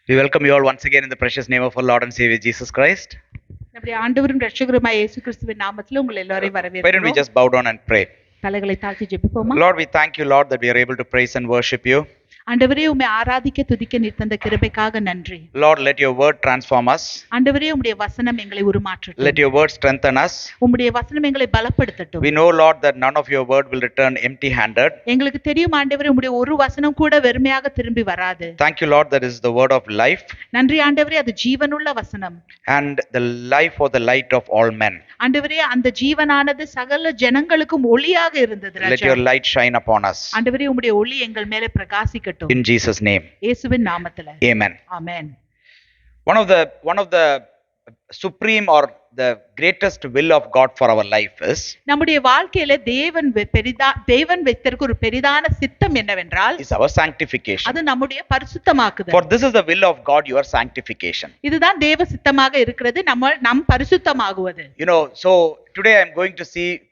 We welcome you all once again in the precious name of our Lord and Savior Jesus Christ. நம்முடைய ஆண்டவரும் இரட்சகருமாய் இயேசு கிறிஸ்துவின் நாமத்தில் உங்கள் எல்லாரையும் Why don't we வரவேற்கிறோம். just bow down and pray? தலைகளை தாழ்த்தி ஜெபிப்போமா? Lord, we thank you, Lord, that we are able to praise and worship you. ஆண்டவரே, உம்மை ஆராதிக்க துதிக்க நீர் தந்த கிருபைக்காக நன்றி. Lord, let your word transform us. ஆண்டவரே, உம்முடைய வசனம் எங்களை உருமாற்றட்டும். Let your word strengthen us. உம்முடைய வசனம் எங்களை பலப்படுத்தட்டும். We know, Lord, that none of your word will return empty-handed. எங்களுக்கு தெரியும் ஆண்டவரே, உம்முடைய ஒரு வசனம் கூட வெறுமையாக திரும்பி வராது. Thank you, Lord, that is the word of life நன்றி ஆண்டவரே, அது ஜீவனுள்ள வசனம். and the life or the light of all men. ஆண்டவரே, அந்த ஜீவனானது சகல ஜனங்களுக்கும் ஒளியாக இருந்தது. Let your light shine upon us. ஆண்டவரே, உம்முடைய ஒளி எங்கள் மேலே பிரகாசிக்கட்டும். In Jesus' name. இயேசுவின் நாமத்தில. Amen. Amen. One of the supreme or the greatest will of God for our life is நம்முடைய வாழ்க்கையில தேவன் வைத்திருக்க ஒரு பெரிதான சித்தம் என்னவென்றால் our sanctification. அது நம்முடைய பரிசுத்தமாக்குதல். For this is the will of God, your sanctification. இதுதான் தேவ சித்தமாக இருக்கிறது, நம் பரிசுத்தமாகுவது. So today I am going to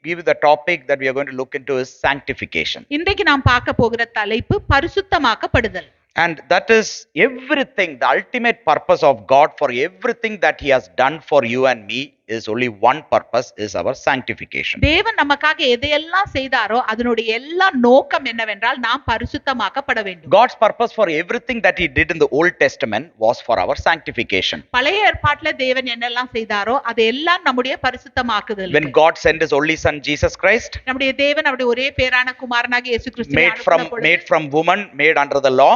give you the topic that we are going to look into is sanctification. இன்றைக்கு நாம் பார்க்க போகிற தலைப்பு பரிசுத்தமாக்கப்படுதல். And that is everything, the ultimate purpose of God for everything that he has done for you and me is only one purpose, is our sanctification. தேவன் நமக்காக எதையெல்லாம் செய்தாரோ அதனுடைய எல்லா நோக்கம் என்னவென்றால் நாம் பரிசுத்தமாக்கப்பட வேண்டும். God's purpose for everything that he did in the Old Testament was for our sanctification. பழைய ஏற்பாட்டில் தேவன் என்னெல்லாம் செய்தாரோ அது எல்லாம் நம்முடைய பரிசுத்தமாக்குதல். When God sent his only son Jesus Christ, நம்முடைய தேவன் அவருடைய ஒரே பேரான குமாரனாகிய இயேசு கிறிஸ்துவை made from woman, made under the law,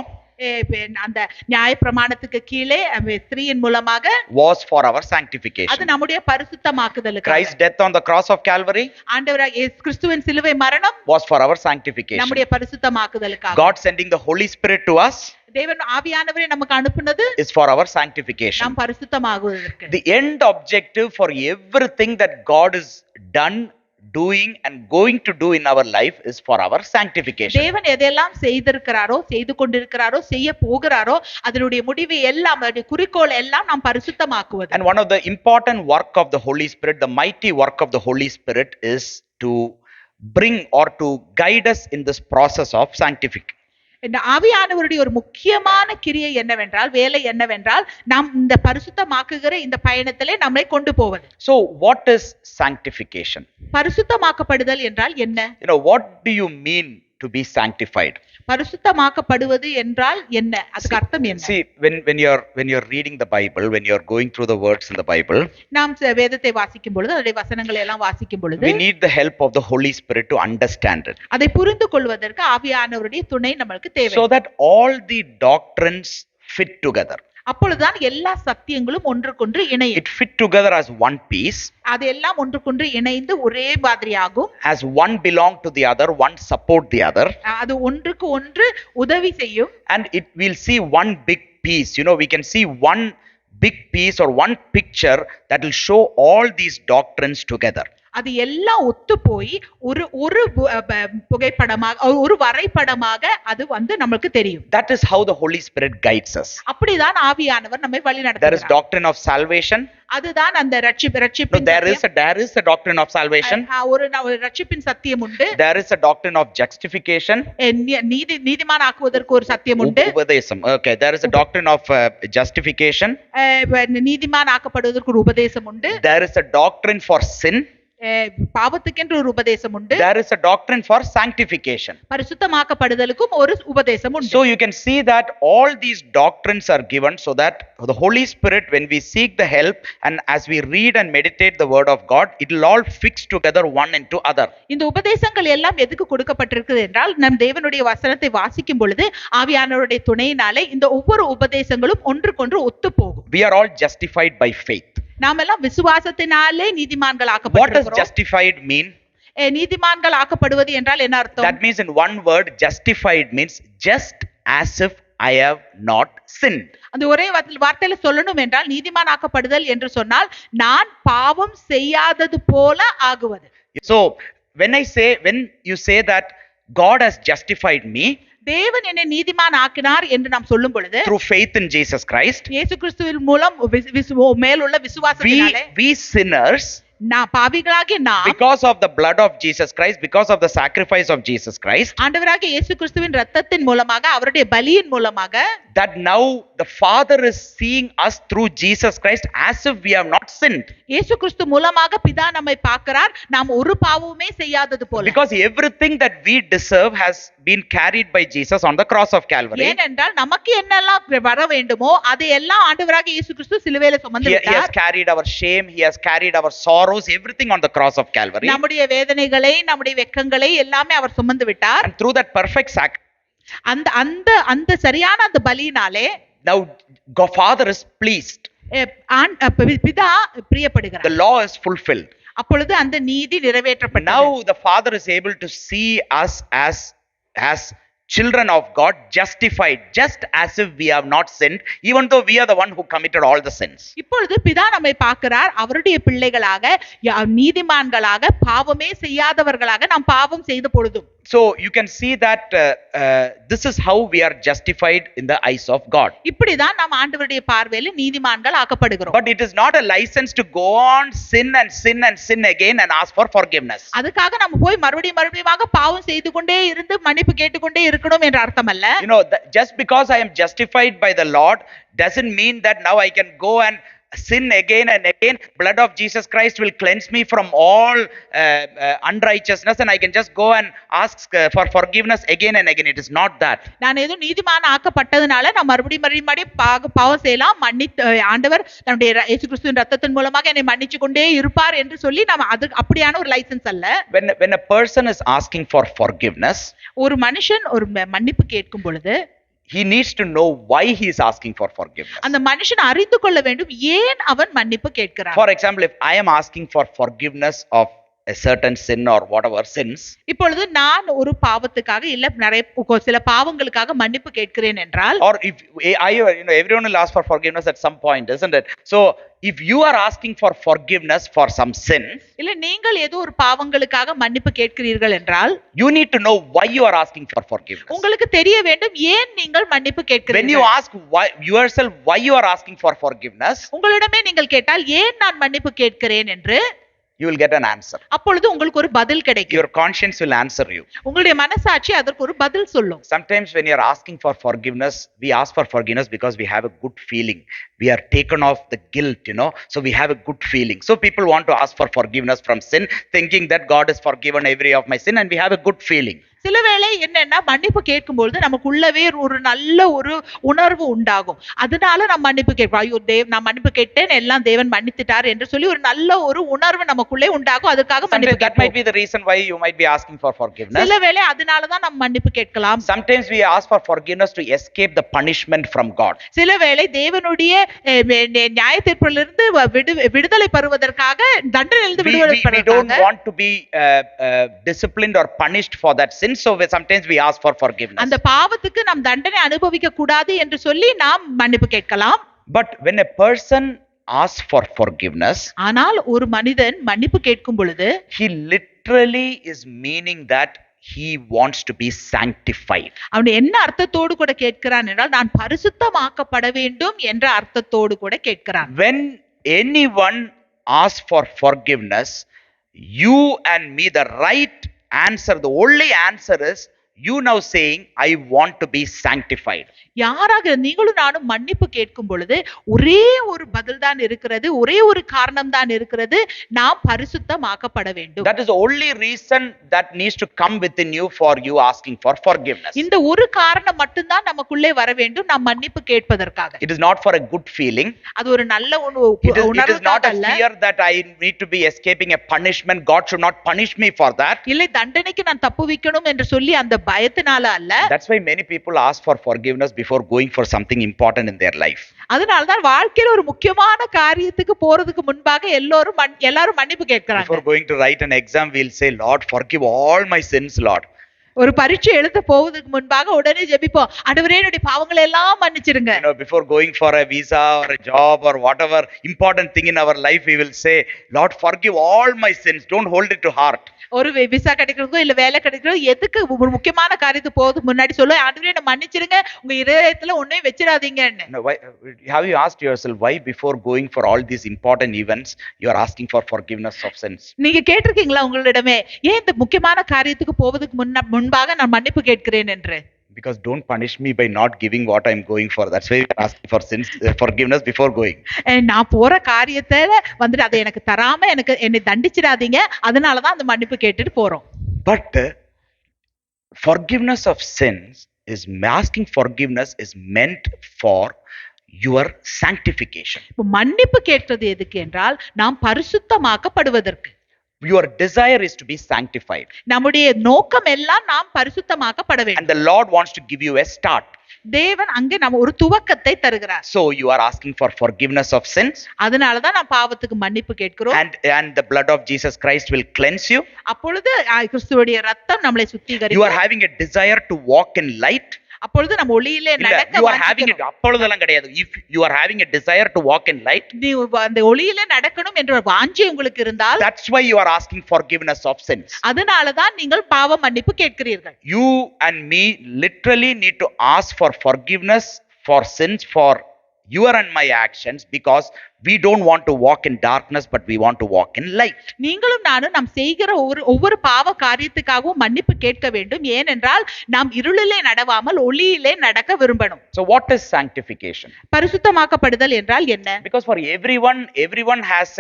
அந்த நியாய பிரமாணத்துக்கு கீழே ஸ்திரீயின் மூலமாக was for our sanctification. அது நம்முடைய பரிசுத்தமாக்குதலுக்கு. Christ's death on the cross of Calvary, ஆண்டவராகிய இயேசு கிறிஸ்துவின் சிலுவை மரணம் was for our sanctification. நம்முடைய பரிசுத்தமாக்குதலுக்காக. God sending the Holy Spirit to us, தேவன் ஆவியானவரை நமக்கு அனுப்புனது is for our sanctification. நாம் பரிசுத்தமாகுவதற்கு. The end objective for everything that God is done, doing and going to do in our life is for our sanctification. தேவன் எதெல்லாம் செய்திருக்கிறாரோ, செய்து கொண்டிருக்கிறாரோ, செய்ய போகிறாரோ அதனுடைய முடிவு எல்லாம், அதனுடைய குறிக்கோள் எல்லாம் நாம் பரிசுத்தமாக்குவது. And one of the important work of the Holy Spirit, the mighty work of the Holy Spirit, is to bring or to guide us in this process of sanctification. இந்த ஆவியானவருடைய ஒரு முக்கியமான கிரியை என்னவென்றால், வேலை என்னவென்றால், நாம் இந்த பரிசுத்தமாக்குகிற இந்த பயணத்திலே நம்மை கொண்டு போவது. So what is sanctification? பரிசுத்தமாக்கப்படுதல் என்றால் என்ன? What do you mean to be sanctified? பரிசுத்தமாக்கப்படுவது என்றால் என்ன? அதுக்கு அர்த்தம் என்ன? See, when you're reading the Bible, when you're going through the words in the Bible, நாம் வேதத்தை வாசிக்கும் பொழுது, அதனுடைய வசனங்களை எல்லாம் வாசிக்கும் பொழுது, we need the help of the Holy Spirit to understand it. அதை புரிந்து கொள்வதற்கு ஆவியானவருடைய துணை நமக்கு தேவை. So that all the doctrines fit together. அப்பொழுதுதான் எல்லா சத்தியங்களும் ஒன்றுக்கொன்று இணையும். It fit together as one piece. அது எல்லாம் ஒன்றுக்கொன்று இணைந்து ஒரே மாதிரியாகும். As one belong to the other, one support the other. அது ஒன்றுக்கு ஒன்று உதவி செய்யும். And we'll see one big piece. We can see one big piece or one picture that will show all these doctrines together. அது எல்லாம் ஒத்து போய் ஒரு புகைப்படமாக, ஒரு வரைபடமாக அது நமக்கு தெரியும். That is how the Holy Spirit guides us. அப்படிதான் ஆவியானவர் நம்மை வழிநடத்துகிறார். There is doctrine of salvation. அதுதான் அந்த ரட்சிப்பின். There is a doctrine of salvation. ஒரு ரட்சிப்பின் சத்தியம் உண்டு. There is a doctrine of justification. நீதிமான் ஆக்குவதற்கு ஒரு சத்தியம் உண்டு. உபதேசம். Okay, there is a doctrine of justification. நீதிமான் ஆக்கப்படுவதற்கு ஒரு உபதேசம் உண்டு. There is a doctrine for sin. பாவத்துக்கென்று ஒரு உபதேசம் உண்டு. There is a doctrine for sanctification. பரிசுத்தமாக்கப்படுதலுக்கும் ஒரு உபதேசம் உண்டு. So you can see that all these doctrines are given so that the Holy Spirit, when we seek the help and as we read and meditate the word of God, it will all fix together one into other. இந்த உபதேசங்கள் எல்லாம் எதுக்கு கொடுக்கப்பட்டிருக்குது என்றால், நம் தேவனுடைய வசனத்தை வாசிக்கும் பொழுது ஆவியானவருடைய துணையினாலே இந்த ஒவ்வொரு உபதேசங்களும் ஒன்றுக்கொன்று ஒத்து போகும். We are all justified by faith. நாம் எல்லாம் விசுவாசத்தினாலே நீதிமான்கள் ஆக்கப்படுகிறோம். What does justified mean? நீதிமான்கள் ஆக்கப்படுவது என்றால் என்ன அர்த்தம்? That means in one word, justified means just as if I have not sinned. அந்த ஒரே வார்த்தையில சொல்லணும் என்றால், நீதிமான் ஆக்கப்படுதல் என்று சொன்னால் நான் பாவம் செய்யாதது போல ஆகுவது. So when you say that God has justified me, தேவன் என்னை நீதிமான் ஆக்கினார் என்று நாம் சொல்லும் பொழுது, through faith in Jesus Christ, இயேசு கிறிஸ்துவின் மூலம் மேலுள்ள விசுவாசத்தினாலே, we sinners, நான் பாவிகளாகிய நாம் because of the blood of Jesus Christ, because of the sacrifice of Jesus Christ, ஆண்டவராகிய இயேசு கிறிஸ்துவின் இரத்தத்தின் மூலமாக அவருடைய பலியின் மூலமாக that now the Father is seeing us through Jesus Christ as if we have not sinned. இயேசு கிறிஸ்து மூலமாக பிதா நம்மை பார்க்கிறார், நாம் ஒரு பாவமுமே செய்யாதது போல. Because everything that we deserve has been carried by Jesus on the cross of Calvary. ஏனென்றால் நமக்கு என்னெல்லாம் வர வேண்டுமோ அதை எல்லாம் ஆண்டவராகிய இயேசு கிறிஸ்து சிலுவையில சுமந்து He has விட்டார். carried our shame, he has carried our sorrows, everything on the cross of Calvary. நம்முடைய வேதனைகளை, நம்முடைய வெட்கங்களை எல்லாமே அவர் சுமந்து விட்டார். And through that perfect sacrifice, அந்த அந்த அந்த சரியான அந்த பலியினாலே now God Father is pleased. பிதா The பிரியப்படுகிறார். law is fulfilled. அப்பொழுது அந்த நீதி நிறைவேற்றப்பட்டது. Now the Father is able to see us as children of God, justified, just as if we have not sinned, even though we are the one who committed all the sins. இப்பொழுது பிதா நம்மை பார்க்கிறார், அவருடைய பிள்ளைகளாக, நீதிமான்களாக, பாவமே செய்யாதவர்களாக நாம் பாவம் செய்த பொழுதும். So you can see that this is how we are justified in the eyes of God. இப்படிதான் நாம் ஆண்டவருடைய பார்வையில் நீதிமான்கள் ஆக்கப்படுகிறோம். But it is not a license to go on sin and sin and sin again and ask for forgiveness. அதுக்காக நம்ம போய் மறுபடியுமாக பாவம் செய்து கொண்டே இருந்து மன்னிப்பு கேட்டுக்கொண்டே இருக்கணும் என்ற அர்த்தம் அல்ல. You know, just because I am justified by the Lord doesn't mean that now I can go and sin again and again. Blood of Jesus Christ will cleanse me from all unrighteousness and I can just go and ask for forgiveness again and again. It is not that. நான் ஏதோ நீதிமான் ஆக்கப்பட்டதனால நான் மறுபடியும் பாவம் செய்யலாம், மன்னித்து ஆண்டவர் நம்முடைய இயேசு கிறிஸ்துவின் இரத்தத்தின் மூலமாக என்னை மன்னிச்சு கொண்டே இருப்பார் என்று சொல்லி நம்ம அது அப்படியான ஒரு லைசென்ஸ் அல்ல. When a person is asking for forgiveness, ஒரு மனுஷன் ஒரு மன்னிப்பு கேட்கும் பொழுது he needs to know why he is asking for forgiveness. அந்த மனுஷன் அறிந்து கொள்ள வேண்டும் ஏன் அவன் மன்னிப்பு கேட்கிறான். For example, if I am asking for forgiveness of a certain sin or whatever sins, இப்பொழுது நான் ஒரு பாவத்துக்காக இல்ல நிறைய சில பாவங்களுக்காக மன்னிப்பு கேட்கிறேன் என்றால், or if everyone will ask for forgiveness at some point, isn't it? So if you are asking for forgiveness for some sin, இல்ல நீங்கள் ஏதோ ஒரு பாவங்களுக்காக மன்னிப்பு கேட்கிறீர்கள் என்றால், you need to know why you are asking for forgiveness. உங்களுக்கு தெரிய வேண்டும் ஏன் நீங்கள் மன்னிப்பு கேட்கிறீர்கள். When you ask yourself why you are asking for forgiveness, உங்களிடமே நீங்கள் கேட்டால் ஏன் நான் மன்னிப்பு கேட்கிறேன் என்று, you will get an answer. அப்பொழுது உங்களுக்கு ஒரு பதில் கிடைக்கும். Your conscience will answer you. உங்களுடைய மனசாட்சி அதற்கு ஒரு பதில் சொல்லும். Sometimes when you are asking for forgiveness, we ask for forgiveness because we have a good feeling. We are taken off the guilt, so we have a good feeling. So people want to ask for forgiveness from sin, thinking that God has forgiven every of my sin and we have a good feeling. சில வேளை என்னன்னா மன்னிப்பு கேட்கும்பொழுது நமக்குள்ளவே ஒரு நல்ல ஒரு உணர்வு உண்டாகும். அதனால நம்ம மன்னிப்பு கேட்போம். ஐயோ நான் மன்னிப்பு கேட்டேன், எல்லாம் தேவன் மன்னித்துட்டார் என்று சொல்லி ஒரு நல்ல ஒரு உணர்வு நமக்குள்ளே உண்டாகும். அதுக்காக மன்னிப்பு that might be the reason why you might be asking for forgiveness. சில வேளை அதனாலதான் நம்ம மன்னிப்பு கேட்கலாம். Sometimes we ask for forgiveness to escape the punishment from God. சில வேளை தேவனுடைய நியாய தீர்ப்பிலிருந்து விடுதலை பெறுவதற்காக, தண்டனையிலிருந்து விடுதலை we don't want to be disciplined or punished for that sin. So sometimes we ask for forgiveness. அந்த பாவத்துக்கு நாம் தண்டனை அனுபவிக்க கூடாது என்று சொல்லி நாம் மன்னிப்பு கேட்கலாம். But when a person asks for forgiveness, ஆனால் ஒரு மனிதன் மன்னிப்பு கேட்கும் பொழுது he literally is meaning that he wants to be sanctified. அவன் என்ன அர்த்தத்தோடு கூட கேட்கிறான் என்றால் நான் பரிசுத்தமாக்கப்பட வேண்டும் என்ற அர்த்தத்தோடு கூட கேட்கிறான். When anyone asks for forgiveness, you and me, the right answer, the only answer is you now saying I want to be sanctified. யாராக நீங்களும் நானும் மன்னிப்பு கேட்கும் பொழுது ஒரே ஒரு பதில் தான் இருக்கிறது, ஒரே ஒரு காரணம் தான் இருக்கிறது, நாம் பரிசுத்தமாக்கப்பட வேண்டும். That is the only reason that needs to come within you for you asking for forgiveness. இந்த ஒரு காரணம் மட்டும் தான் நமக்குள்ளே வர வேண்டும் நாம் மன்னிப்பு கேட்பதற்காக. It is not for a good feeling. அது ஒரு நல்ல உணர்வு It is not a fear that I need to be escaping a punishment. God should not punish me for that. இல்லை தண்டனைக்கு நான் தப்புவிக்கணும் என்று சொல்லி அந்த பயத்தினால அல்ல. That's why many people ask for forgiveness before going for something important in their life. அதனால தான் வாழ்க்கையில ஒரு முக்கியமான காரியத்துக்கு போறதுக்கு முன்பாக எல்லாரும் மன்னிப்பு கேட்கறாங்க. Before going to write an exam, we'll say, Lord, forgive all my sins, Lord. ஒரு பரீட்சை எழுத போவதற்கு முன்பாக உடனே ஜெபிப்போம், ஆண்டவரே என்னுடைய பாவங்களை எல்லாம் மன்னிச்சிருங்க. Before going for a visa or a job or whatever important thing in our life, we will say, Lord, forgive all my sins. Don't hold it to heart. ஒரு விசா கிடைக்கிறதோ இல்ல வேலை கிடைக்கிறதோ எதுக்கு ஒரு முக்கியமான காரியத்துக்கு போகுது முன்னாடி சொல்ல, ஆண்டவரே என்ன மன்னிச்சிருங்க, உங்க இதயத்துல ஒன்னையும் வச்சிடாதீங்கன்னு. Have you asked yourself why before going for all these important events you are asking for forgiveness of sins? நீங்க கேட்டிருக்கீங்களா உங்களிடமே, ஏன் இந்த முக்கியமான காரியத்துக்கு போவதற்கு முன்பாக நான் மன்னிப்பு கேட்கிறேன் என்று? Because don't punish me by not giving what I'm going for. That's why we are asking for sins forgiveness before going. நான் போற காரியத்துல வந்துட்டு அதை எனக்கு தராம என்னை தண்டிச்சிடாதீங்க, அதனால தான் அந்த மன்னிப்பு கேட்டுட்டு போறோம். But forgiveness of sins is asking forgiveness is meant for your sanctification. மன்னிப்பு கேட்கிறது எதுக்கு என்றால் நாம் பரிசுத்தமாக்கப்படுவதற்கு. Your desire is to be sanctified. நம்முடைய நோக்கம் எல்லாம் நாம் பரிசுத்தமாக்கப்பட வேண்டும். And the Lord wants to give you a start. தேவன் அங்கே நம்ம ஒரு துவக்கத்தை தருகிறார். So you are asking for forgiveness of sins. அதனால தான் நாம் பாவத்துக்கு மன்னிப்பு கேட்கிறோம். And the blood of Jesus Christ will cleanse you. அப்பொழுது கிறிஸ்துவுடைய இரத்தம் நம்மை சுத்திகரிக்கும். You are having a desire to walk in light. அப்பொழுது நம்ம ஒளியிலே நடக்க you are having it அப்பொழுதெல்லாம் கிடையாது. If you are having a desire to walk in light, நீ அந்த ஒளியிலே நடக்கணும் என்ற வாஞ்சை உங்களுக்கு இருந்தால், that's why you are asking forgiveness of sins. அதனால தான் நீங்கள் பாவ மன்னிப்பு கேட்கிறீர்கள். You and me literally need to ask for forgiveness for sins for your and my actions, because we don't want to walk in darkness but we want to walk in light. நீங்களும் நானும் நாம் செய்கிற ஒவ்வொரு பாவ காரியத்துக்காகவும் மன்னிப்பு கேட்க வேண்டும், ஏனென்றால் நாம் இருளிலே நடவாமல் ஒளியிலே நடக்க விரும்பணும். So what is sanctification? பரிசுத்தமாக்கப்படுதல் என்றால் என்ன? Because for everyone has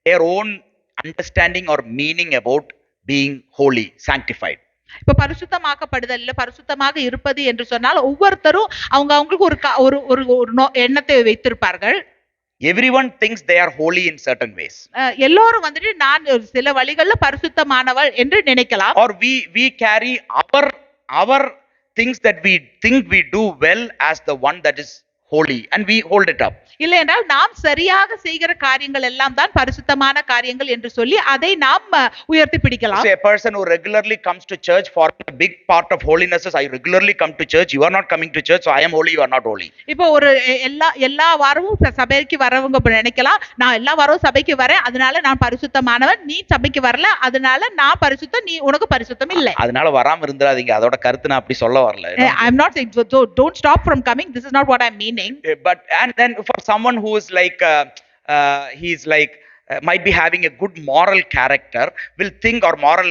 their own understanding or meaning about being holy, sanctified. இப்ப பரிசுத்தமாக்கப்படுதல் இல்ல பரிசுத்தமாக இருப்பது என்று சொன்னால் ஒவ்வொருத்தரும் அவங்களுக்கு ஒரு எண்ணத்தை வைத்திருப்பார்கள். Everyone thinks they are holy in certain ways. எல்லாரும் வந்துட்டு நான் சில வழிகள்ல பரிசுத்தமானவள் என்று நினைக்கலாம். Or we carry our things that we think we do well as the one that is holy and we hold it up. இல்லை என்றால் நாம் சரியாக செய்கிற காரியங்கள் எல்லாம் தான் பரிசுத்தமான காரியங்கள் என்று சொல்லி அதை நாம் உயர்த்தி பிடிக்கலாம். Say a person who regularly comes to church, for a big part of holiness is I regularly come to church, you are not coming to church, so I am holy, you are not holy. இப்போ ஒரு எல்லா வாரமும் சபைக்கு வரவங்க நினைக்கலாம், நான் எல்லா வாரமும் சபைக்கு வரேன் அதனால நான் பரிசுத்தமானவன், நீ சபைக்கு வரல அதனால நான் பரிசுத்தம், நீ உனக்கு பரிசுத்தம் இல்லை. அதனால வராம இருந்துறாதீங்க, அதோட கருத்து நான் அப்படி சொல்ல வரல. I am not saying don't stop from coming, this is not what I am meaning. But and then for someone who is like he's like might be having a good moral character, will think, or moral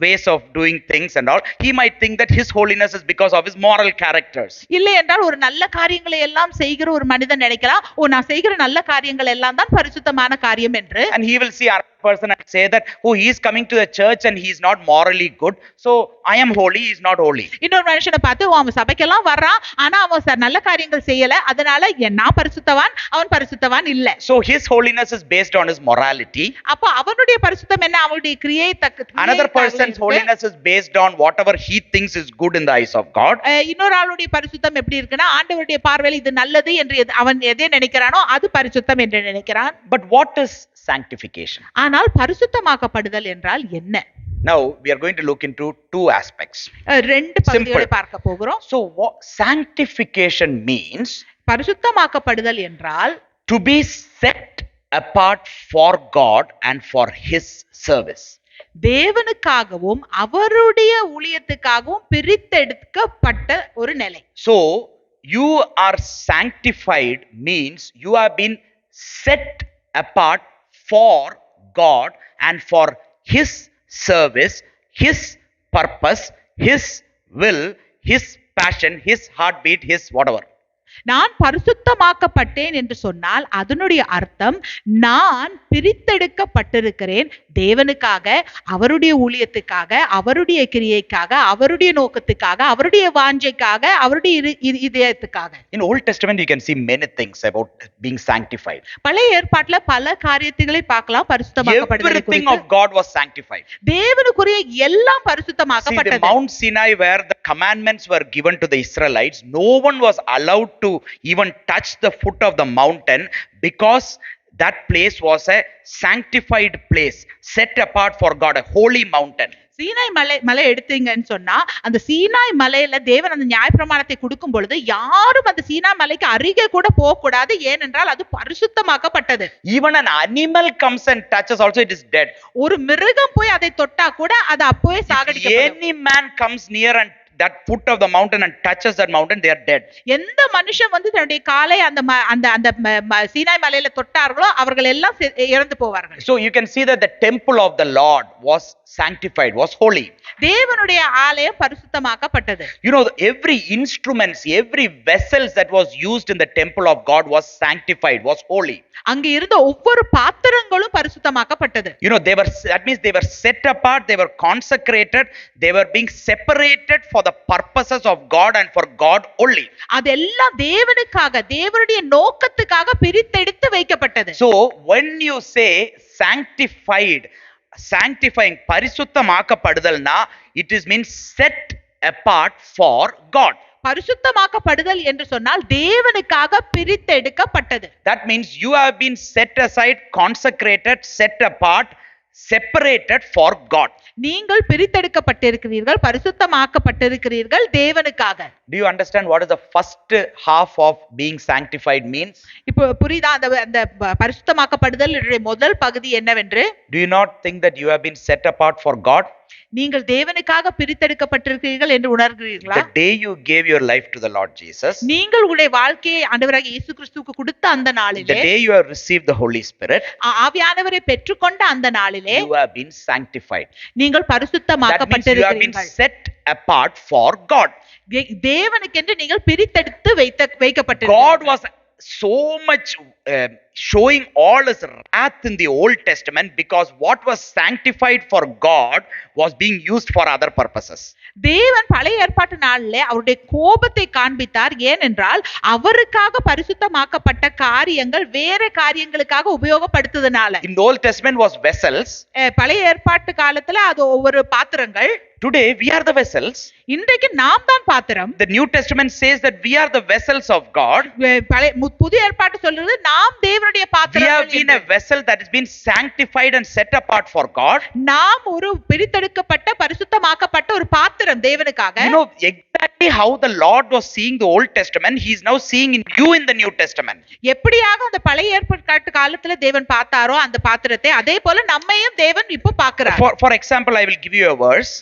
ways of doing things and all, he might think that his holiness is because of his moral characters. இல்லை என்றால் ஒரு நல்ல காரியங்களை எல்லாம் செய்கிற ஒரு மனிதன் நினைக்கலாம், நான் செய்கிற நல்ல காரியங்கள் எல்லாம் தான் பரிசுத்தமான காரியம் என்று. And he will see another person and say that he is coming to the church and he is not morally good, so I am holy, he is not holy. இன்னொரு மனுஷனை பார்த்து அவன் சபைக்கெல்லாம் வர்றான் ஆனா அவன் நல்ல காரியங்கள் செய்யல அதனால நான் பரிசுத்தவான், அவன் பரிசுத்தவான் இல்ல. So his holiness is based on his morality. அப்ப அவனுடைய பரிசுத்தம் என்ன, அவனுடைய கிரியை Another person's holiness is based on whatever he thinks is good in the eyes of God. இன்னொரு ஆளுடைய பரிசுத்தம் எப்படி இருக்குன்னா, ஆண்டவருடைய பார்வையில் இது நல்லது என்று அவன் எதை நினைக்கிறானோ அது பரிசுத்தம் என்று நினைக்கிறான். But what is sanctification? ஆனால் பரிசுத்தமாக்கப்படுதல் என்றால் என்ன? Now we are going to look into two aspects. ரெண்டு பகுதிகளை பார்க்க போகிறோம். So what sanctification means? பரிசுத்தமாக்கப்படுதல் என்றால் to be set apart for God and for his service. தேவனுக்காகவும் அவருடைய ஊழியத்துக்காகவும் பிரித்தெடுக்கப்பட்ட ஒரு நிலை. So you are sanctified means you have been set apart for God and for his service, his purpose, his will, his passion, his heartbeat, his whatever. நான் பரிசுத்தமாக்கப்பட்டேன் என்று சொன்னால் அதனுடைய அர்த்தம் நான் பிரித்தெடுக்கப்பட்டிருக்கிறேன் தேவனுக்காக, அவருடைய ஊழியத்துக்காக, அவருடைய கிரியைக்காக, அவருடைய நோக்கத்துக்காக, அவருடைய வாஞ்சைக்காக, அவருடைய இதயத்துக்காக. In Old Testament you can see many things about being sanctified. பழைய ஏற்பாட்டுல பல காரியங்களை பார்க்கலாம் பரிசுத்தமாக்கப்படுதல் குறித்து. Everything of God was sanctified. தேவனுக்குரிய எல்லாம் See, பரிசுத்தமாக்கப்பட்டது. the Mount Sinai where the commandments were given to the Israelites, no one was allowed to even touch the foot of the mountain, because that place was a sanctified place, set apart for God, a holy mountain. Sinai மலை எடுத்தீங்கன்னு சொன்னா அந்த சீனாய் மலையில தேவன் அந்த நியாயப்பிரமாணத்தை கொடுக்கும் பொழுது யாரும் அந்த சீனாய் மலைக்கு அருகே கூட போக கூடாது, ஏனென்றால் அது பரிசுத்தமாக்கப்பட்டது. Even an animal comes and touches also, it is dead. ஒரு மிருகம் போய் அதை தொட்டா கூட அது அப்பவே சாகடிக்கப்படும். Any man comes near and that foot of the mountain and touches that mountain, they are dead. எந்த மனுஷன் வந்து தன்னுடைய காலை அந்த சீனாய் மலையில தொட்டார்களோ அவர்கள் எல்லாம் இறந்து போவார்கள். So you can see that the temple of the Lord was sanctified, was holy. தேவனுடைய ஆலயம் பரிசுத்தமாக்கப்பட்டது. You know, every instruments, every vessels that was used in the temple of God was sanctified, was holy. அங்க இருந்த ஒவ்வொரு பாத்திரங்களும் பரிசுத்தமாக்கப்பட்டது. You know, that means they were set apart, they were consecrated, they were being separated for the purposes of God and for God only. அதெல்லாம் தேவனுக்காக, தேவனுடைய நோக்கத்துக்காக பிரித்தெடுத்து வைக்கப்பட்டது. So when you say sanctified, sanctifying, பரிசுத்தமாக்கப்படுதல்னா, it is means set apart for God. பரிசுத்தமாக்கப்படுதல் என்று சொன்னால் தேவனுக்காக பிரித்தெடுக்கப்பட்டது. That means you have been set aside, consecrated, set apart, separated for God. நீங்கள் பிரித்தெடுக்கப்பட்டிருக்கிறீர்கள், பரிசுத்தமாக்கப்பட்டிருக்கிறீர்கள் தேவனுக்காக. Do you understand what is the first half of being sanctified means? இப்போ புரியுதா அந்த பரிசுத்தமாக்கப்படுதல் முதல் பகுதி என்னவென்று? Do you not think that you have been set apart for God? நீங்கள் தேவனுக்காக பிரித்தெடுக்கப்பட்டிருக்கிறீர்கள் என்று உணர்கிறீர்களா? The day you gave your life to the Lord Jesus, நீங்கள் உங்களுடைய வாழ்க்கையை ஆண்டவராகிய இயேசு கிறிஸ்துவுக்கு கொடுத்த அந்த நாளிலே, the day you have received the Holy Spirit, ஆவியானவரை பெற்றுக்கொண்ட அந்த நாளிலே you have been sanctified. நீங்கள் பரிசுத்தமாக்கப்பட்டிருக்கிறீர்கள். That means you have been set apart for God. தேவனுக்கென்று நீங்கள் பிரித்தெடுத்து வைக்கப்பட்டிருக்கிறீர்கள். God was so much showing all his wrath in the Old Testament because what was sanctified for God was being used for other purposes. தேவன் பழைய ஏற்பாட்டு நாளிலே அவருடைய கோபத்தை காண்பித்தார், ஏனென்றால் அவருக்காக பரிசுத்தமாக்கப்பட்ட காரியங்கள் வேற காரியங்களுக்காக உபயோகப்படுத்துதனால. In the Old Testament was vessels. பழைய ஏற்பாட்டு காலத்துல அது ஒவ்வொரு பாத்திரங்கள். Today we are the vessels. இன்றைக்கு நாம் தான் பாத்திரம். The New Testament says that we are the vessels of God. புதிய ஏற்பாட்டு சொல்றது நாம் தேவனுடைய பாத்திரம். We have been a vessel that has been sanctified and set apart for God. நாம் ஒரு பிரித்தெடுக்கப்பட்ட பரிசுத்தமாக்கப்பட்ட ஒரு பாத்திரம் தேவனுக்காக. You know exactly how the Lord was seeing the Old Testament, he is now seeing in you in the New Testament. எப்படியாக அந்த பழைய ஏற்பாட்டு காலத்துல தேவன் பார்த்தாரோ அந்த பாத்திரத்தை, அதே போல நம்மையும் தேவன் இப்போ பார்க்கிறார். For example, I will give you a verse.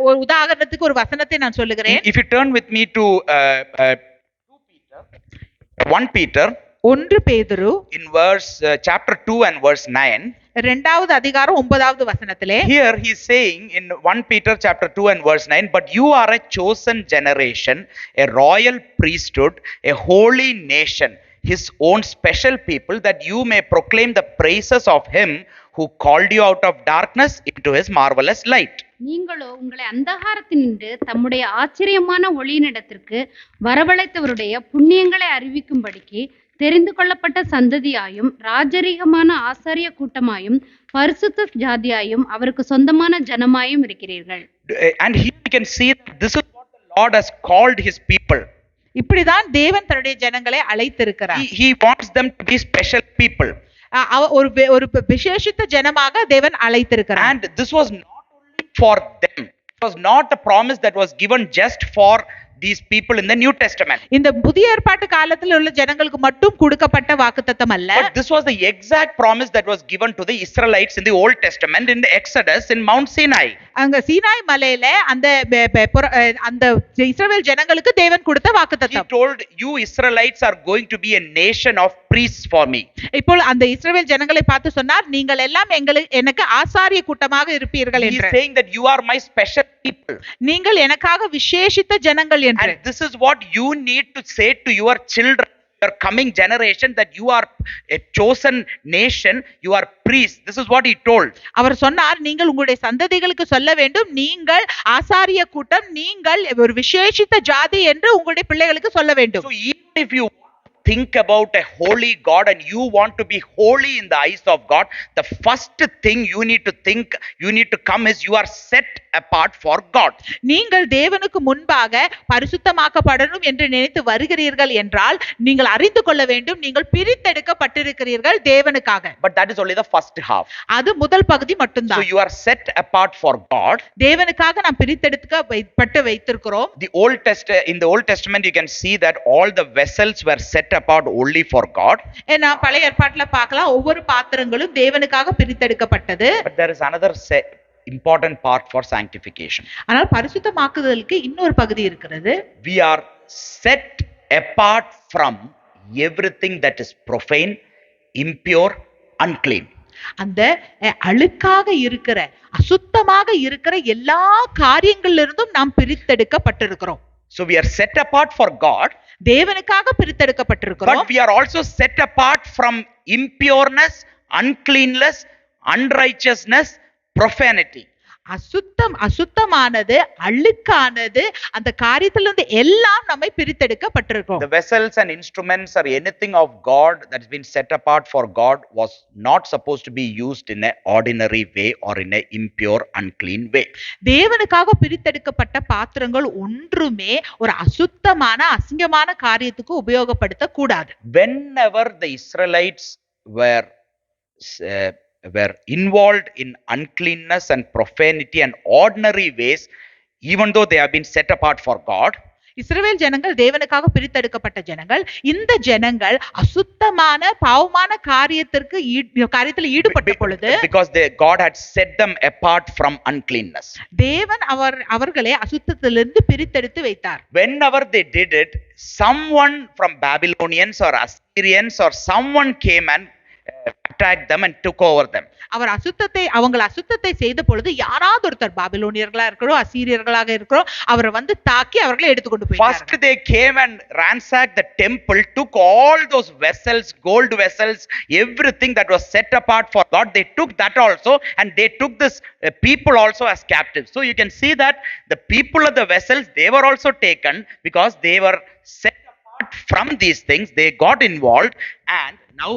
ஒரு உதாரணத்துக்கு ஒரு வசனத்தை நான் சொல்லுகிறேன். If you turn with me to 1 Peter, 1 பேதுரு in verse chapter 2 and verse 9, இரண்டாவது அதிகாரம் 9வது வசனத்திலே, here he is saying in 1 Peter chapter 2 and verse 9, but you are a chosen generation, a royal priesthood, a holy nation, his own special people, that you may proclaim the praises of him who called you out of darkness into his marvelous light. நீங்களோ உங்களை அந்தகாரத்தினின்று தம்முடைய ஆச்சரியமான ஒளியினிடத்திற்கு வரவழைத்தவருடைய புண்ணியங்களை அறிவிக்கும்படிக்கு தெரிந்து கொள்ளப்பட்ட சந்ததியாயும் ராஜரீகமான ஆசாரிய கூட்டமாயும் பரிசுத்த ஜாதியாயும் அவருக்கு சொந்தமான ஜனமாயும் இருக்கிறீர்கள். And here we can see that this is what the Lord has called his people. இப்படிதான் தேவன் தன்னுடைய ஜனங்களை அழைத்திருக்கிறார். He wants them to be special people. ஒரு விசேஷித்த ஜனமாக தேவன் அழைத்திருக்கிறார். And this was not only for them. It was not a promise that was given just for these people in the New Testament. இந்த புதிய ஏற்பாட்டு காலத்தில் உள்ள ஜனங்களுக்கு மட்டும் கொடுக்கப்பட்ட வாக்குத்தத்தம் அல்ல. But this was the exact promise that was given to the Israelites in the Old Testament in the Exodus in Mount Sinai. அங்க சீனாய் மலையில அந்த இஸ்ரவேல் ஜனங்களுக்கு தேவன் கொடுத்த வாக்குத்தத்தம். He told you Israelites are going to be a nation of priests for me. இப்போ அந்த இஸ்ரவேல் ஜனங்களை பார்த்து சொன்னார், நீங்கள் எல்லாம் எனக்கு ஆசாரிய கூட்டமாக இருப்பீர்கள் என்று. He is saying that you are my special people. நீங்கள் எனக்காக விசேஷித்த ஜனங்கள் என்று. And this is what you need to say to your children, your coming generation, that you are a chosen nation, you are priests. This is what he told. அவர் சொன்னார், நீங்கள் உங்களுடைய சந்ததிகளுக்கு சொல்ல வேண்டும், நீங்கள் ஆசாரிய கூட்டம், நீங்கள் ஒரு விசேஷித்த ஜாதி என்று உங்களுடைய பிள்ளைகளுக்கு சொல்ல வேண்டும். So even if you think about a holy God and you want to be holy in the eyes of God, the first thing you need to think, you need to come is you are set apart for God. நீங்கள் தேவனுக்கு முன்பாக பரிசுத்தமாக்கப்படணும் என்று நினைத்து வருகிறீர்கள் என்றால் நீங்கள் அறிந்து கொள்ள வேண்டும், நீங்கள் பிரித்தெடுக்கப்பட்டிருக்கிறீர்கள் தேவனுக்காக. But that is only the first half. அது முதல் பகுதி So மட்டும்தான். you are set apart for God. தேவனுக்காக நாம் பிரித்தெடுக்கப்பட்டு வைத்திருக்கிறோம். In the Old Testament you can see that all the vessels were set apart only for God. ஏன்னா பழைய ஏற்பாட்டுல பார்க்கலாம், ஒவ்வொரு பாத்திரங்களும் தேவனுக்காக பிரித்தெடுக்கப்பட்டது. But there is another important part for sanctification. ஆனால் பரிசுத்தமாக்குதலுக்கு இன்னொரு பகுதி இருக்கிறது. We are set apart from everything that is profane, impure, unclean. அந்த அழுக்காக இருக்கிற, அசுத்தமாக இருக்கிற எல்லா காரியங்களிலிருந்தும் நாம் பிரித்தெடுக்கப்பட்டிருக்கிறோம். So we are set apart for God. தேவனுக்காக பிரித்தெடுக்கப்பட்டிருக்கிறோம். But we are also set apart from impureness, uncleanness, unrighteousness, profanity. அசுத்தமானது, அழுக்கானது, அந்த காரியத்திலிருந்து எல்லாம் நம்மை பிரித்தெடுக்கப்பட்டிருக்கிறோம். The vessels and instruments or anything of God that has been set apart for God was not supposed to be used in an ordinary way or in an impure, unclean way. தேவனுக்காக பிரித்தெடுக்கப்பட்ட பாத்திரங்கள் ஒன்றுமே ஒரு அசுத்தமான, அசிங்கமான காரியத்துக்கு உபயோகப்படுத்த கூடாது. Whenever the Israelites were involved in uncleanness and profanity and ordinary ways, even though they have been set apart for God, இஸ்ரவேல் ஜனங்கள் தேவனுக்காக பிரித்தெடுக்கப்பட்ட ஜனங்கள், இந்த ஜனங்கள் அசுத்தமான பாவமான காரியத்தில் ஈடுபட்ட பொழுது, because God had set them apart from uncleanness, தேவன் அவர்களை அசுத்தத்திலிருந்து பிரித்தெடுத்து வைத்தார். Whenever they did it, someone from Babylonians or Assyrians or someone came and attacked them and took over them. அவங்க அசுத்தத்தை செய்த பொழுது யாராவது ஒருத்தர், பாபிலோனியர்களா இருக்கிறோம், அசீரியர்களாக இருக்கிறோம், அவரை வந்து தாக்கி அவர்களை எடுத்துக்கொண்டு போயிட்டாங்க. First they came and ransacked the temple, took all those vessels, gold vessels, everything that was set apart for God. They took that also, and they took this people also as captives. So you can see that the people of the vessels, they were also taken because they were set apart from these things. They got involved, and now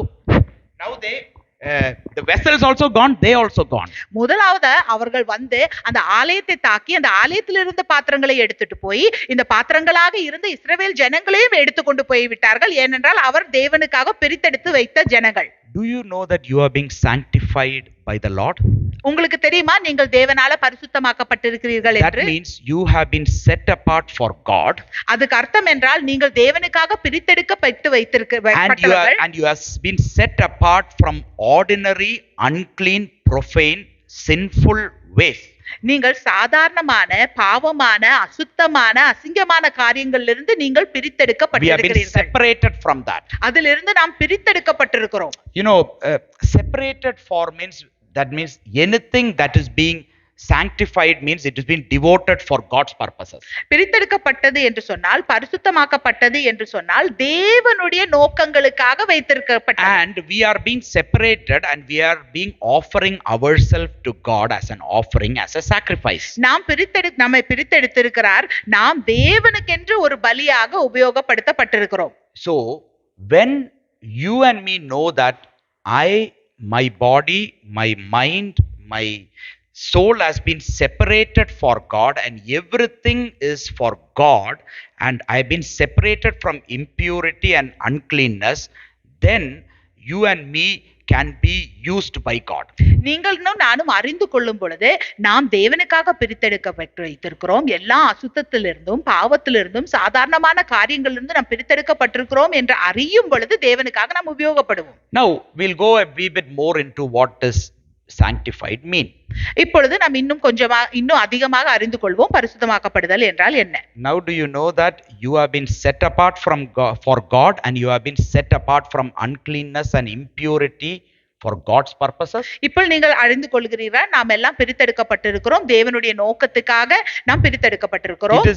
the vessels also gone, they also gone. முதலாவது அவர்கள் வந்து அந்த ஆலயத்தை தாக்கி அந்த ஆலயத்தில் இருந்த பாத்திரங்களை எடுத்துட்டு போய் இந்த பாத்திரங்களாக இருந்த இஸ்ரவேல் ஜனங்களையும் எடுத்துக்கொண்டு போய் விட்டார்கள். ஏனென்றால் அவர் தேவனுக்காக பிரித்தெடுத்து வைத்த ஜனங்கள். Do you know that you are being sanctified by the Lord? உங்களுக்கு தெரியுமா நீங்கள் தேவனால பரிசுத்தமாக்கப்பட்டிருக்கிறீர்கள் என்று? That means you have been set apart for God. அதுக்கு அர்த்தம் என்றால் நீங்கள் தேவனுக்காக பிரித்தெடுக்கப்பட்டு வைத்திருக்கிறீர்கள். And you have been set apart from ordinary, unclean, profane, sinful ways. நீங்கள் சாதாரணமான, பாவமான, அசுத்தமான, அசிங்கமான காரியங்களிலிருந்து நீங்கள் பிரித்தெடுக்கப்பட்டிருக்கிறீர்கள். We have been separated from that. அதிலிருந்து நாம் பிரித்தெடுக்கப்பட்டிருக்கிறோம். You know, separated for that means anything that is being sanctified means it has been devoted for God's purposes. பிரித்தெடுக்கப்பட்டது என்று சொன்னால், பரிசுத்தமாக்கப்பட்டது என்று சொன்னால் தேவனுடைய நோக்கங்களுக்காக வைத்திருக்கப்பட்டது. And we are being separated and we are being offering ourselves to God as an offering, as a sacrifice. நம்மை பிரித்தெடுத்திருக்கிறார், நாம் தேவனுக்கென்று ஒரு பலியாக உபயோகப்படுத்தப்பட்டிருக்கிறோம். So when you and me know that my body, my mind, my soul has been separated for God and everything is for God, and I've been separated from impurity and uncleanness, then you and me can be used by God. நீங்களும் நானும் அறிந்து கொள்ளும் பொழுது நாம் தேவனுக்காக பிரித்தெடுக்கப்பட்டு வைத்திருக்கிறோம். எல்லா அசுத்தத்திலிருந்தும், பாவத்திலிருந்தும், சாதாரணமான காரியங்களிலிருந்து நாம் பிரித்தெடுக்கப்பட்டிருக்கிறோம் என்று அறியும் பொழுது தேவனுக்காக நாம் உபயோகப்படுவோம். Now we'll go a wee bit more into what does sanctified mean. இப்பொழுது நாம் இன்னும் அதிகமாக அறிந்து கொள்வோம் பரிசுத்தமாக்கப்படுதல் என்றால் என்ன. Now do you know that you have been set apart from God, for God, and you have been set apart from uncleanness and impurity for God's purposes? இப்போ நீங்கள் அறிந்து கொள்கிறீர்கள், நாம் எல்லாம் பிரித்தெடுக்கப்பட்டிருக்கிறோம், தேவனுடைய நோக்கத்துக்காக நாம் பிரித்தெடுக்கப்பட்டிருக்கிறோம்.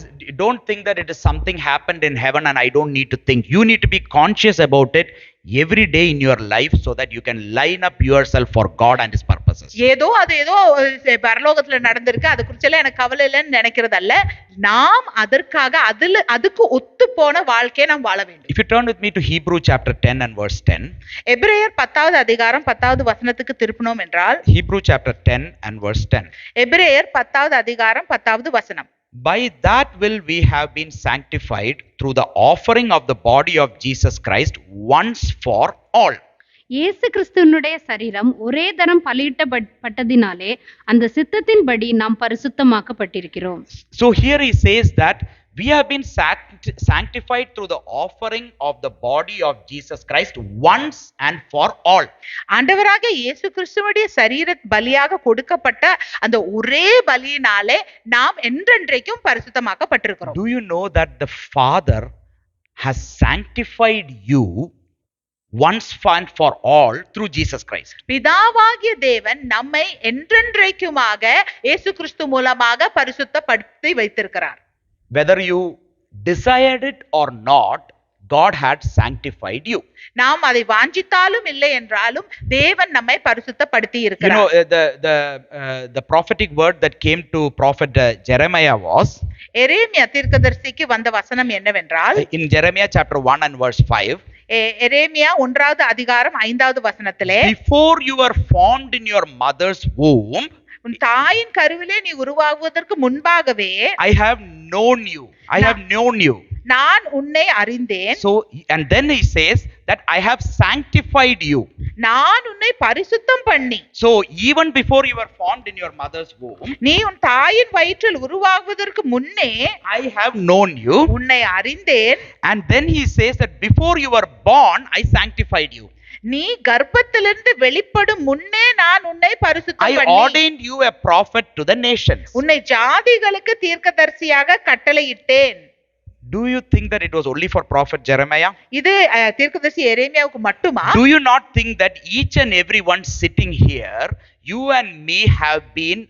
Don't think that it is something happened in heaven and I don't need to think. You need to be conscious about it. every day in your life so that you can line up yourself for God and His purposes. ஏதோ பரலோகத்துல நடந்திருக்கு, அது குறிச்செல்லாம் எனக்கு கவலை இல்லைன்னு நினைக்கிறதல்ல. நாம் அதற்காக அதுக்கு ஒத்து போன வாழ்க்கையை நாம் வாழ வேண்டும். If you turn with me to Hebrew chapter 10 and verse 10. எபிரேயர் 10வது அதிகாரம் 10வது வசனத்துக்கு திருப்பினோம் என்றால், Hebrew chapter 10 and verse 10. எபிரேயர் 10வது அதிகாரம் 10வது வசனம். By that will we have been sanctified through the offering of the body of Jesus Christ once for all. இயேசு கிறிஸ்துவனுடைய சரீரம் ஒரே தரம் பலியிடப்பட்டதினாலே அந்த சித்தத்தின்படி நாம் பரிசுத்தமாக்கப்பட்டிருக்கிறோம். So here he says that we have been sanctified through the offering of the body of Jesus Christ once and for all. ஆண்டவராக இயேசு கிறிஸ்துவுடைய சரீர பலியாக கொடுக்கப்பட்ட அந்த ஒரே பலியினாலே நாம் என்றென்றைக்கும் பரிசுத்தமாக்கப்பட்டிருக்கிறோம். Do you know that the Father has sanctified you once and for all through Jesus Christ? பிதாவாகிய தேவன் நம்மை என்றென்றைக்குமாக இயேசு கிறிஸ்து மூலமாக பரிசுத்தப்படுத்தி வைத்திருக்கிறார். Whether you desired it or not, God had sanctified you. நாம் அதை வாஞ்சித்தாலும் இல்லை என்றாலும் தேவன் நம்மை பரிசுத்தப்படுத்தி இருக்கிறார். You know, the prophetic word that came to prophet Jeremiah was, எரேமியா தீர்க்கதரிசிக்கு வந்த வசனம் என்னவென்றால், in Jeremiah chapter 1 and verse 5, எரேமியா 1வது அதிகாரம் 5வது வசனத்திலே, before you were formed in your mother's womb, உன் தாயின் கருவிலே நீ உருவாகுவதற்கு முன்பாகவே I have known you. I have known you. நான் உன்னை அறிந்தேன். So, and then he says that I have sanctified you. நான் உன்னை பரிசுத்தம் பண்ணி. So, even before you were formed in your mother's womb, நீ உன் தாயின் வயிற்றில் உருவாகுவதற்கு முன்னே I have known you. உன்னை அறிந்தேன். And then he says that before you were born, I sanctified you. நீ கர்ப்பத்திலிருந்து வெளிப்படும் முன்னே நான் உன்னை பரிசுத்தம் I பண்ணி. ordained you a prophet to the nations. உன்னை ஜாதிகளுக்கு தீர்க்கதரிசியாக கட்டளையிட்டேன். Do you think that it was only for prophet Jeremiah? இது தீர்க்கதரிசி எரேமியாவுக்கு மட்டுமா? Do you not think that each and every one sitting here, you and me have been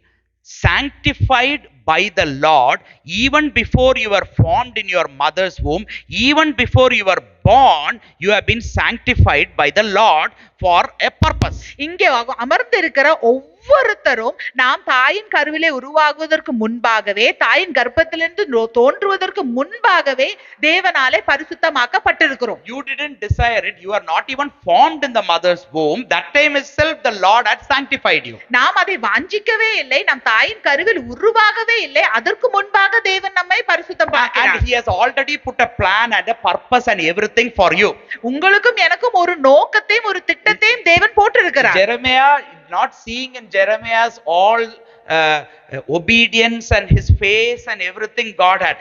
sanctified by the Lord even before you were formed in your mother's womb, even before you were born, you have been sanctified by the Lord for a purpose. இங்கே அமர்ந்திருக்கிற ஒவ்வொருத்தரும் நாம் தாயின் கருவிலே உருவாகுவதற்கு முன்பாகவே, தாயின் கர்ப்பத்திலிருந்து தோன்றுவதற்கு முன்பாகவே தேவனாலே பரிசுத்தமாக்கப்பட்டிருக்கிறோம். You didn't desire it. You are not even formed in the mother's womb. That time itself the Lord had sanctified you. நாம் அதை வாஞ்சிக்கவே இல்லை, நம் தாயின் கருவில் உருவாகவே இல்லை, அதற்கு முன்பாக தேவன் நம்மை பரிசுத்தமாக்கினார். And he has already put a plan and a purpose and everything for you. உங்களுக்கும் எனக்கும் ஒரு நோக்கத்தையும் ஒரு திட்டத்தையும் தேவன் போட்டிருக்கிறார். Jeremiah, not seeing in Jeremiah's all obedience and his face and everything God had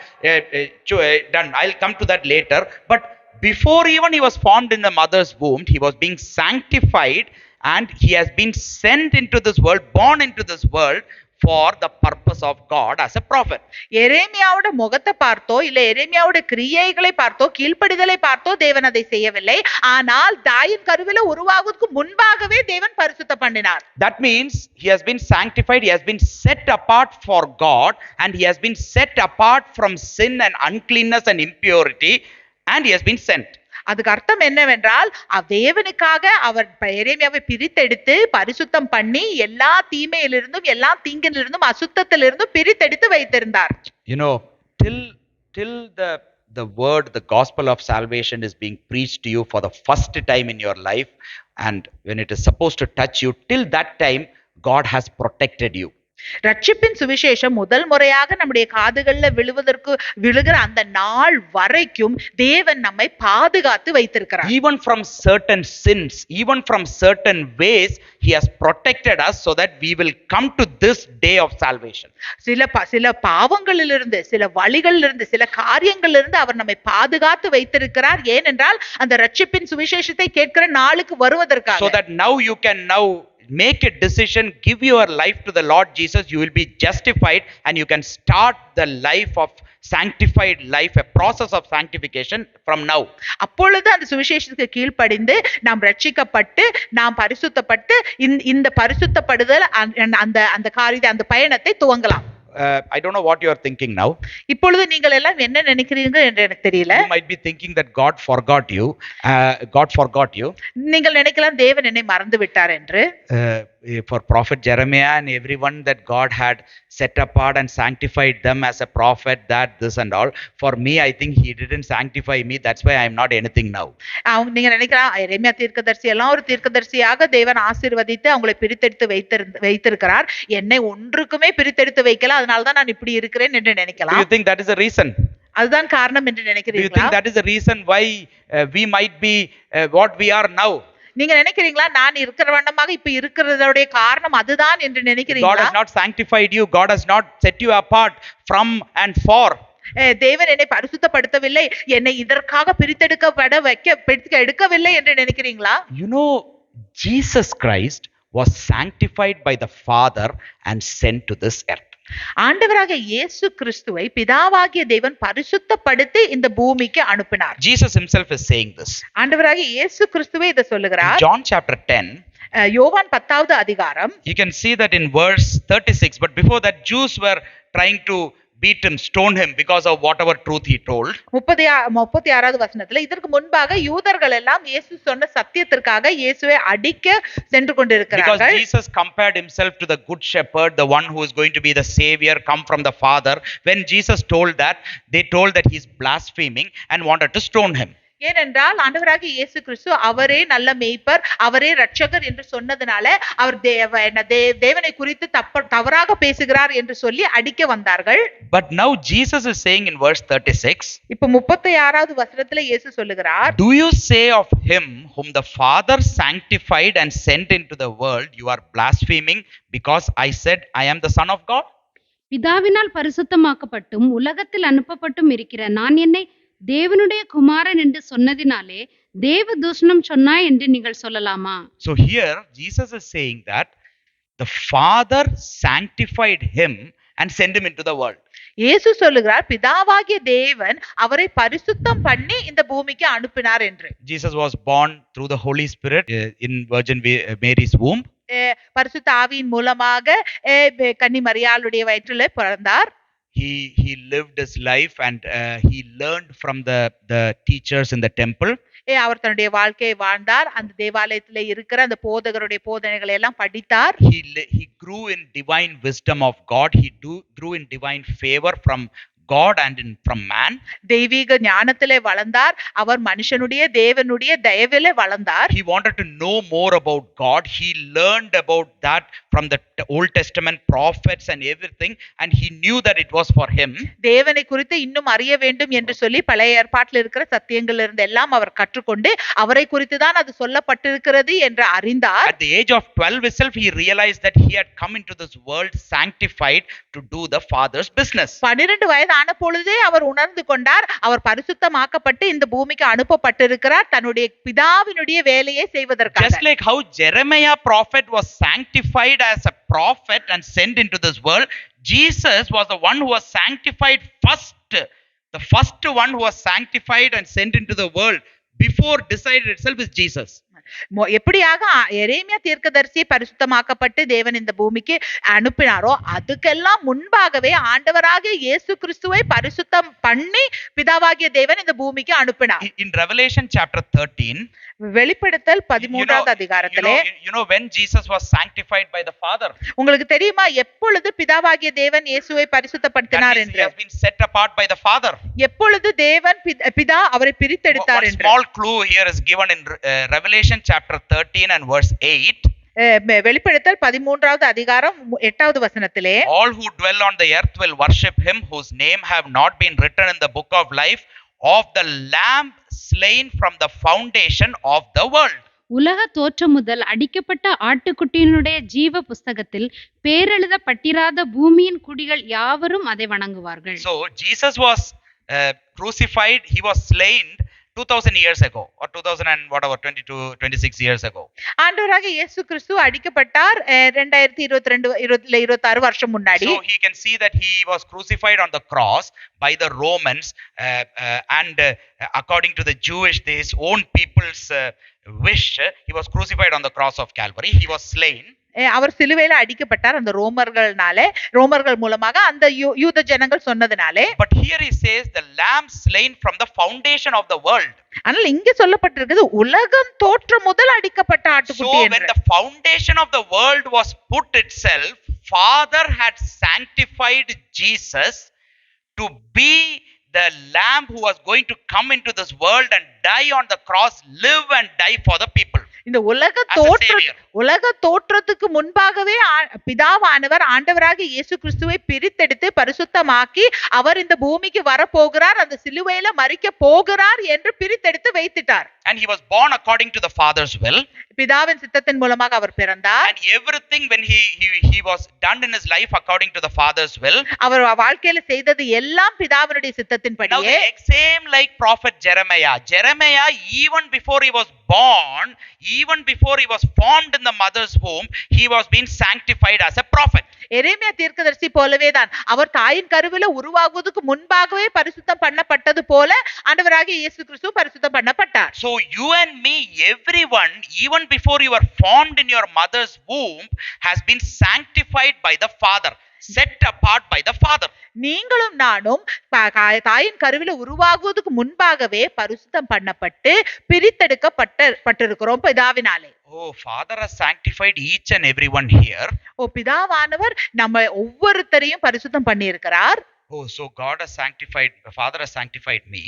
done. I'll come to that later. But before even he was formed in the mother's womb, he was being sanctified and he has been sent into this world, born into this world for the purpose of God as a prophet. எரேமியாவோட முகத்தை பார்த்தோ இல்ல எரேமியாவோட கிரியைகளை பார்த்தோ கீழ்ப்படிதலை பார்த்தோ தேவன் அதை செய்யவில்லை. ஆனால் தாயின் கருவில உருவாகுவதற்கு முன்பாகவே தேவன் பரிசுத்த பண்ணினார். That means he has been sanctified, he has been set apart for God, and he has been set apart from sin and uncleanness and impurity, and he has been sent. அதுக்கு அர்த்தம் என்னவென்றால், தேவனுக்காக அவர் எரேமியாவை பிரித்தெடுத்து பரிசுத்தம் பண்ணி எல்லா தீமையிலிருந்தும் எல்லா தீங்கிலிருந்தும் அசுத்தத்திலிருந்தும் பிரித்தெடுத்து வைத்திருந்தார். You know, till the word, the gospel of salvation is being preached to you for the first time in your life, and when it is supposed to touch you, till that time God has protected you. ரட்சிப்பின் சுவிசேஷம் முதல் முறையாக நம்முடைய காதுகள்ல விழுகிற அந்த நாள் வரைக்கும் தேவன் நம்மை பாதுகாத்து வைத்திருக்கிறார். Even from certain sins, even from certain ways, he has protected us so that we will come to this day of salvation. சில பாவங்களிலிருந்து, சில வழிகளிலிருந்து, சில காரியங்களிலிருந்து அவர் நம்மை பாதுகாத்து வைத்திருக்கிறார். ஏனென்றால் அந்த ரட்சிப்பின் சுவிசேஷத்தை கேட்கிற நாளுக்கு வருவதற்காக. So that now you can make a decision, give your life to the Lord Jesus, you will be justified and you can start the life of sanctified life, a process of sanctification from now. அப்பொழுது அந்த சுவிசேஷத்துக்கு கீழ்ப்படிந்து நாம் ரட்சிக்கப்பட்டு நாம் பரிசுத்தப்பட்டு இந்த பரிசுத்தப்படுதல் அந்த காரியத்தை, அந்த பயணத்தை துவங்கலாம். I don't know what you are thinking now. இப்பொழுது நீங்கள் எல்லாம் என்ன நினைக்கிறீர்கள் என்று எனக்கு தெரியல. You might be thinking that God forgot you. God forgot you. நீங்கள் நினைக்கலாம் தேவன் என்னை மறந்து விட்டார் என்று. For prophet Jeremiah and everyone that God had set apart and sanctified them as a prophet, that this and all. For me, I think he didn't sanctify me. That's why I am not anything now. நீங்க நினைக்கலாம் எரேமியா தீர்க்கதரிசி எல்லாம் ஒரு தீர்க்கதரிசியாக தேவன் ஆசீர்வதித்து அவங்களை பிரித்தெடுத்து வைத்திருக்கிறார், என்னை ஒன்றுக்குமே பிரித்தெடுத்து வைக்கல, அதனால தான் நான் இப்படி இருக்கிறேன் என்று Do நினைக்கலாம். you think that is the reason? அதுதான் காரணம் என்று Do you நினைக்கிறீங்களா? think that is the reason why we might be what we are now? நீங்க நினைக்கிறீங்களா நான் இருக்கிற வண்ணமாக இப்ப இருக்கிறதோட காரணம் அதுதான் என்று God நினைக்கிறீங்களா? has not sanctified you. God has not set you apart from and for. தேவன் என்னை பரிசுத்தப்படுத்தவில்லை, என்னை இதற்காக எடுக்கவில்லை என்று நினைக்கிறீங்களா? You know, Jesus Christ was sanctified by the Father and sent to this earth. ஆண்டவராக இயேசு கிறிஸ்துவை பிதாவாகிய தேவன் பரிசுத்தப்படுத்தி இந்த பூமிக்கு அனுப்பினார். Jesus himself is saying this. ஆண்டவராக இயேசு கிறிஸ்துவே இதை In சொல்லுகிறார். John chapter 10, யோவான் 10வது அதிகாரம் you can see that in verse 36. But before that, Jews were trying to beat him, stone him because of whatever truth he told. 36வது வசனத்துல இதற்கு முன்பாக யூதர்கள் எல்லாம் இயேசு சொன்ன சத்தியத்திற்காக இயேசுவை அடிக்க சென்று Because கொண்டிருக்கிறார்கள். Jesus compared himself to the good shepherd, the one who is going to be the savior, come from the Father. When Jesus told that, they told that he's blaspheming and wanted to stone him. ஏனென்றால் ஆண்டவராக இயேசு கிறிஸ்து அவரே நல்ல மேய்ப்பர், அவரே ரட்சகர் என்று சொன்னதுனால அவர் தேவனை குறித்து தவறாக பேசுகிறார் என்று சொல்லி அடிக்க வந்தார்கள். But now Jesus is saying in verse 36, இப்ப 36வது வசனத்துல இயேசு சொல்லுகிறார், do you say of him whom the Father sanctified and sent into the world, you are blaspheming because I said I am the Son of God? பிதாவினால் பரிசுத்தமாக்கப்பட்டும் உலகத்தில் அனுப்பப்பட்டும் இருக்கிற நான் என்னை தேவனுடைய குமாரன் என்று சொன்னதினாலே தேவ தூஷணம் சொன்னாய் என்று நீங்கள் சொல்லலாமா? So here Jesus is saying that the Father sanctified him and sent him into the world. இயேசு சொல்லுகிறார் பிதாவாகிய தேவன் அவரை பரிசுத்தம் பண்ணி இந்த பூமிக்கு அனுப்பினார் என்று. Jesus was born through the Holy Spirit in Virgin Mary's womb. பரிசுத்த ஆவியின் மூலமாக கன்னி மரியாளுடைய வயிற்றிலே பிறந்தார். He lived his life and he learned from the teachers in the temple. அவர் தன்னுடைய வாழ்க்கையை வாழ்ந்தார், அந்த தேவாலயத்திலே இருக்கிற அந்த போதகருடைய போதனைகளை எல்லாம் படித்தார். He grew in divine wisdom of God. He grew in divine favor from God and from man. தெய்வீக ஞானத்திலே வளர்ந்தார், அவர் மனுஷனுடைய தேவனுடைய தயவிலே வளர்ந்தார். He wanted to know more about God. He learned about that from the Old Testament prophets and everything, and he knew that it was for him. தேவனை குறித்து இன்னும் அறிய வேண்டும் என்று சொல்லி பழைய ஏற்பாட்டில் இருக்கிற சத்தியங்கள் இருந்து எல்லாம் அவர் கற்றுக்கொண்டு அவரை குறித்து தான் அது சொல்லப்பட்டிருக்கிறது என்று அறிந்தார். At the age of 12 itself, he realized that he had come into this world sanctified to do the Father's business. 12 வயது ஆன பொழுதே அவர் உணர்ந்து கொண்டார், அவர் பரிசுத்தமாக்கப்பட்டு இந்த பூமிக்கு அனுப்பப்பட்டிருக்கிறார் தன்னுடைய பிதாவினுடைய வேலையை செய்வதற்காக. Just like how Jeremiah prophet was sanctified as a prophet and sent into this world, Jesus was the one who was sanctified first. The first one who was sanctified and sent into the world before decided itself is Jesus. எப்படியாக எரேமியா தீர்க்கதரிசி பரிசுத்தமாக்கப்பட்டு தேவன் இந்த பூமிக்கு அனுப்பினாரோ அதுக்கெல்லாம் முன்பாகவே ஆண்டவராகிய இயேசு கிறிஸ்துவை பரிசுத்தம் பண்ணி பிதாவாகிய தேவன் இந்த பூமிக்கு அனுப்பினார். In Revelation chapter 13, வெளிப்படுத்தல் 13வது அதிகாரத்திலே you know when Jesus was sanctified by the Father, உங்களுக்கு தெரியுமா எப்பொழுது பிதாவாகிய தேவன் இயேசுவை பரிசுத்தப்படுத்தினார் என்று? He has been set apart by the Father. எப்பொழுது தேவன் பிதா அவரை பிரித்தெடுத்தார் என்று? Small clue here is given in Revelation chapter 13 and verse 8. வெளிப்படுத்தல் 13வது அதிகாரம் 8வது வசனத்திலே all who dwell on the earth will worship him whose name have not been written in the book of life of the lamb slain from the foundation of the world. உலக தோற்றம் முதல் அடிக்கப்பட்ட ஆட்டுக்குட்டியினுடைய ஜீவ புஸ்தகத்தில் பேரெழுதப்பட்டிராத பூமியின் குடிகள் யாவரும் அதை வணங்குவார்கள். So Jesus was crucified, he was slain 2000 years ago or 2000 and whatever 26 years ago. ஆண்டவராக இயேசு கிறிஸ்து அடிக்கப்பட்டார் 2022 வருஷம் முன்னாடி. So he can see that he was crucified on the cross by the Romans and according to the Jewish, his own people's wish, he was crucified on the cross of Calvary. He was slain. அவர் சிலுவையில அடிக்கப்பட்டார் அந்த ரோமர்கள் மூலமாக அந்த யூத ஜனங்கள் சொன்னதுனாலே. But here he says the lamb slain from the foundation of the world. ஆனால் இங்க சொல்லப்பட்டிருக்குது உலகம் தோற்றம் முதல் அடிக்கப்பட்ட So ஆட்டுக்குட்டி when என்று. the foundation of the world was put itself, Father had sanctified Jesus to be the lamb who was going to come into this world and die on the cross, live and die for the people. இந்த As a savior. உலக தோற்றத்துக்கு முன்பாகவே பிதாவானவர் ஆண்டவராக இயேசு கிறிஸ்துவை பிரித்தெடுத்து பரிசுத்தமாக்கி அவர் இந்த பூமிக்கு வரப்போகிறார், அந்த சிலுவையில மரிக்க போகிறார் என்று பிரித்தெடுத்து வைத்துட்டார். And he was born according to the Father's will. பிதாவின் சித்தத்தின் மூலமாக அவர் பிறந்தார். And everything when he was done in his life according to the Father's will. அவர் வாழ்க்கையில செய்தது எல்லாம் பிதாவினுடைய Now சித்தத்தின்படியே. the same like prophet Jeremiah. Jeremiah, even before he was born, even before he was formed in the mother's womb, he was being sanctified as a prophet. எரேமியா தீர்க்கதரிசி போலவே தான் அவர் தாயின் கருவில உருவாகுவதற்கு முன்பாகவே பரிசுத்தம் பண்ணப்பட்டது போல ஆண்டவராகிய இயேசு கிறிஸ்து பரிசுத்தம் பண்ணப்பட்டார். So you and me, everyone, even before you were formed in your mother's womb, has been sanctified by the Father, set apart by the Father. நீங்களும் நானும் தாயின் கருவில உருவாகுவதற்கு முன்பாகவே பரிசுத்தம் பண்ணப்பட்டு பிரித்தெடுக்கப்பட்டிருக்கிறோம் பிதாவினாலே. Oh, Father has sanctified each and everyone here. பிதாவானவர் நம்ம ஒவ்வொருத்தரையும் பரிசுத்தம் பண்ணி இருக்கிறார். Oh, so God has sanctified, Father has sanctified me.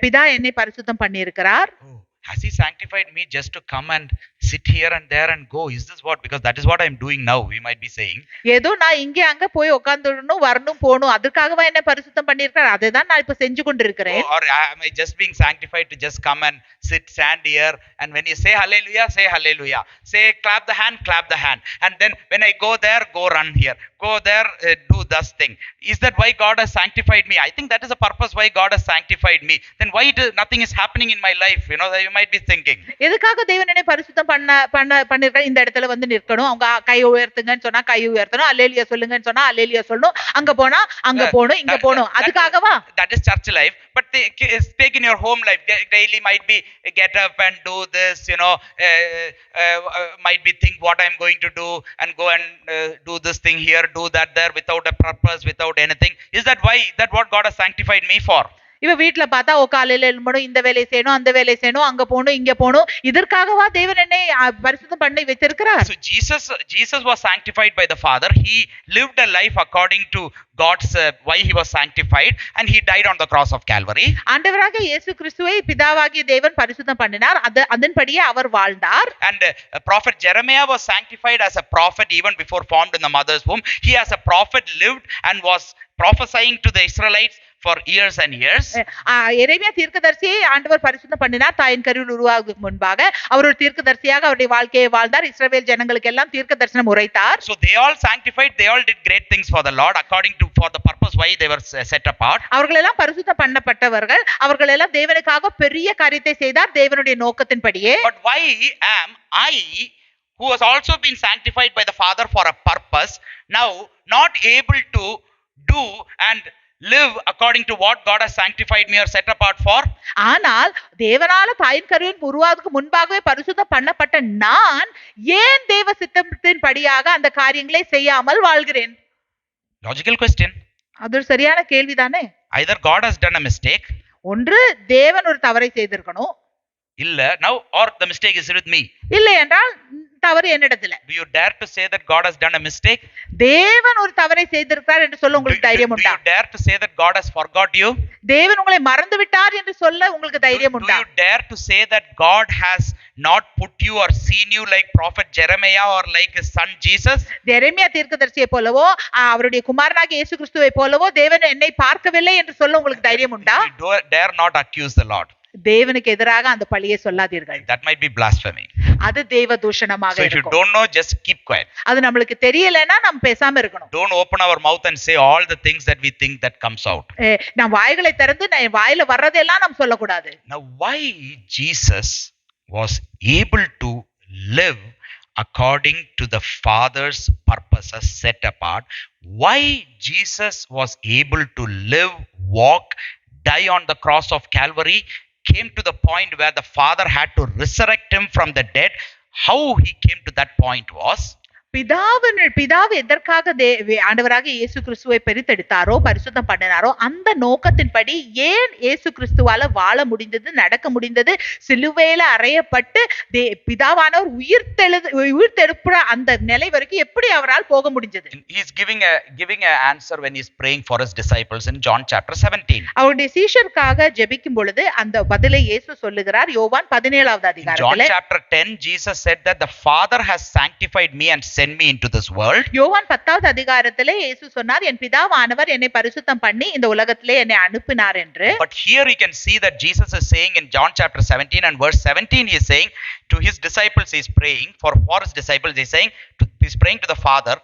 பிதா என்னை பரிசுத்தம் பண்ணி இருக்கிறார். Oh, has he sanctified me just to come and sit here and there and go? Is this what? Because that is what I am doing now, we might be saying. ஏதோ நான் இங்கே அங்க போய் உட்கார்ந்துடணும் வரணும் போகணும் அதுக்காகவா என்ன பரிசுத்தம் பண்ணியிருக்கார், அதுதான் நான் இப்ப செஞ்சு கொண்டிருக்கிறேன். Or am I just being sanctified to just come and sit, stand here, and when you say hallelujah, say hallelujah, say clap the hand, and then when I go there, go run here, go there, do this thing. Is that why God has sanctified me? I think that is the purpose why God has sanctified me. Then why nothing is happening in my life? That you might be thinking. எதுக்காக தேவன் என்னை பரிசுத்தம் பண்ணிருக்காரு, இந்த இடத்துல வந்து நிற்கணும், அவங்க கை உயர்த்துங்கன்னு சொன்னா கை உயர்த்தணும், அல்லேலியா சொல்லுங்கன்னு சொன்னா அல்லேலியா சொல்லணும், அங்க போனா அங்க போகணும், இங்க போகணும், அதுக்காகவா? That is church life. But take in your home life, daily might be get up and do this, might be think what I'm going to do and go and do this thing here, do that there, without a purpose, without anything. Is that why? That what God has sanctified me for? இவ வீட்டுல பார்த்தா காலையில எழும்பணும், இந்த வேலையை செய்யணும், அந்த வேலையை செய்யணும், அங்க போகணும், இங்க போகணும், இதற்காகவா தேவன் என்னை பரிசுத்தம் பண்ணி வைத்திருக்கிறார். So Jesus was sanctified by the Father. He lived a life according to God's why he was sanctified, and he died on the cross of Calvary. ஆண்டவராக இயேசு கிறிஸ்துவை பிதாவாகிய தேவன் பரிசுத்தம் பண்ணினார், அதன்படியே அவர் வாழ்ந்தார். And prophet Jeremiah was sanctified as a prophet even before formed in the mother's womb. He as a prophet lived and was prophesying to the Israelites for years and years. எரேமியா தீர்க்கதரிசியை ஆண்டவர் பரிசுத்தம் பண்ணினார் தாயின் கருவில் உருவாகுவதற்கு முன்பாக. அவர் ஒரு தீர்க்கதரிசியாக அவருடைய வாழ்க்கையை வாழ்ந்தார், இஸ்ரவேல் ஜனங்களுக்கு எல்லாம் தீர்க்க தரிசனம் உரைத்தார். So they all sanctified, they all did great things for the Lord according to for the purpose why they were set apart. அவர்கள் எல்லாம் பரிசுத்தம் பண்ணப்பட்டவர்கள், அவர்கள் எல்லாம் தேவனுக்காக பெரிய காரியத்தை செய்தார் தேவனுடைய நோக்கத்தின்படியே. But why am I, who has also been sanctified by the Father for a purpose, now not able to do and live according to what God has sanctified me or set apart for? ஆனால் தேவனால தாயின் கருவின் உருவாவதற்கு முன்பாகவே பரிசுத்தம் பண்ணப்பட்ட நான் ஏன் தேவ சித்தத்தின் படியாக அந்த காரியங்களை செய்யாமல் வாழ்கிறேன்? Logical question. அது ஒரு சரியான கேள்விதானே. Either God has done a mistake, ஒன்று தேவன் ஒரு தவறை செய்திருக்கணும், இல்ல now, or the mistake is with me. இல்லை என்றால் தவறு என்னிடத்துல. Do you dare to say that God has done a mistake? தேவன் ஒரு தவறை செய்திருக்கிறார் என்று சொல்ல உங்களுக்கு தைரியம் உண்டா? Do you dare to say that God has forgot you? தேவன் உங்களை மறந்து விட்டார் என்று சொல்ல உங்களுக்கு தைரியம் உண்டா? Do you dare to say that God has not put you or seen you like prophet Jeremiah or like his son Jesus? எரேமியா தீர்க்கதரிசியை போலவோ அவருடைய குமாரனாகிய இயேசு கிறிஸ்துவை போலவோ தேவன் என்னை பார்க்கவில்லை என்று சொல்ல உங்களுக்கு தைரியம் உண்டா? Dare not accuse the Lord. தேவனுக்கு எதிராக அந்த பழியை சொல்லாதீர்கள். That might be blasphemy. அது தேவ தூஷணமாக இருக்கும். So if you don't know, just keep quiet. அது நமக்கு தெரியலனா நாம் பேசாம இருக்கணும். Don't open our mouth and say all the things that we think that comes out. நாம் வாய்களை திறந்து வாயில வர்றதெல்லாம் நாம் சொல்ல கூடாது. Now why Jesus was able to live according to the Father's purposes set apart, why Jesus was able to live, walk, die on the cross of Calvary, came to the point where the Father had to resurrect him from the dead. How he came to that point was, பிதாவு எதற்காக ஆண்டவராக இயேசு கிறிஸ்துவை பிரித்தெடுத்தாரோ பரிசுத்தம் பண்ணினாரோ அந்த நோக்கத்தின்படி ஏன் இயேசு கிறிஸ்துவால வாழ முடிந்தது, நடக்க முடிந்தது, சிலுவையில அறையப்பட்டு பிதாவானவர் உயிர்த்தெழுப்புற அந்த நிலை வரைக்கும் எப்படி அவரால் போக முடிஞ்சது? He is giving a answer when he is praying for his disciples in John chapter 17. அவருடைய சீஷருக்காக ஜெபிக்கும் பொழுது அந்த பதிலை இயேசு சொல்லுகிறார் யோவான் 17வது அதிகாரத்திலே. John chapter 10 Jesus said that the Father has sanctified me and sent me into this world. யோவான் 10வது அதிகாரத்திலே இயேசு சொன்னார் என் பிதாவானவர் என்னை பரிசுத்தம் பண்ணி இந்த உலகத்திலே என்னை அனுப்பினார் என்று. But here you can see that Jesus is saying in John chapter 17 and verse 17 he is saying to his disciples, he is praying for his disciples, he is saying he is praying to the Father,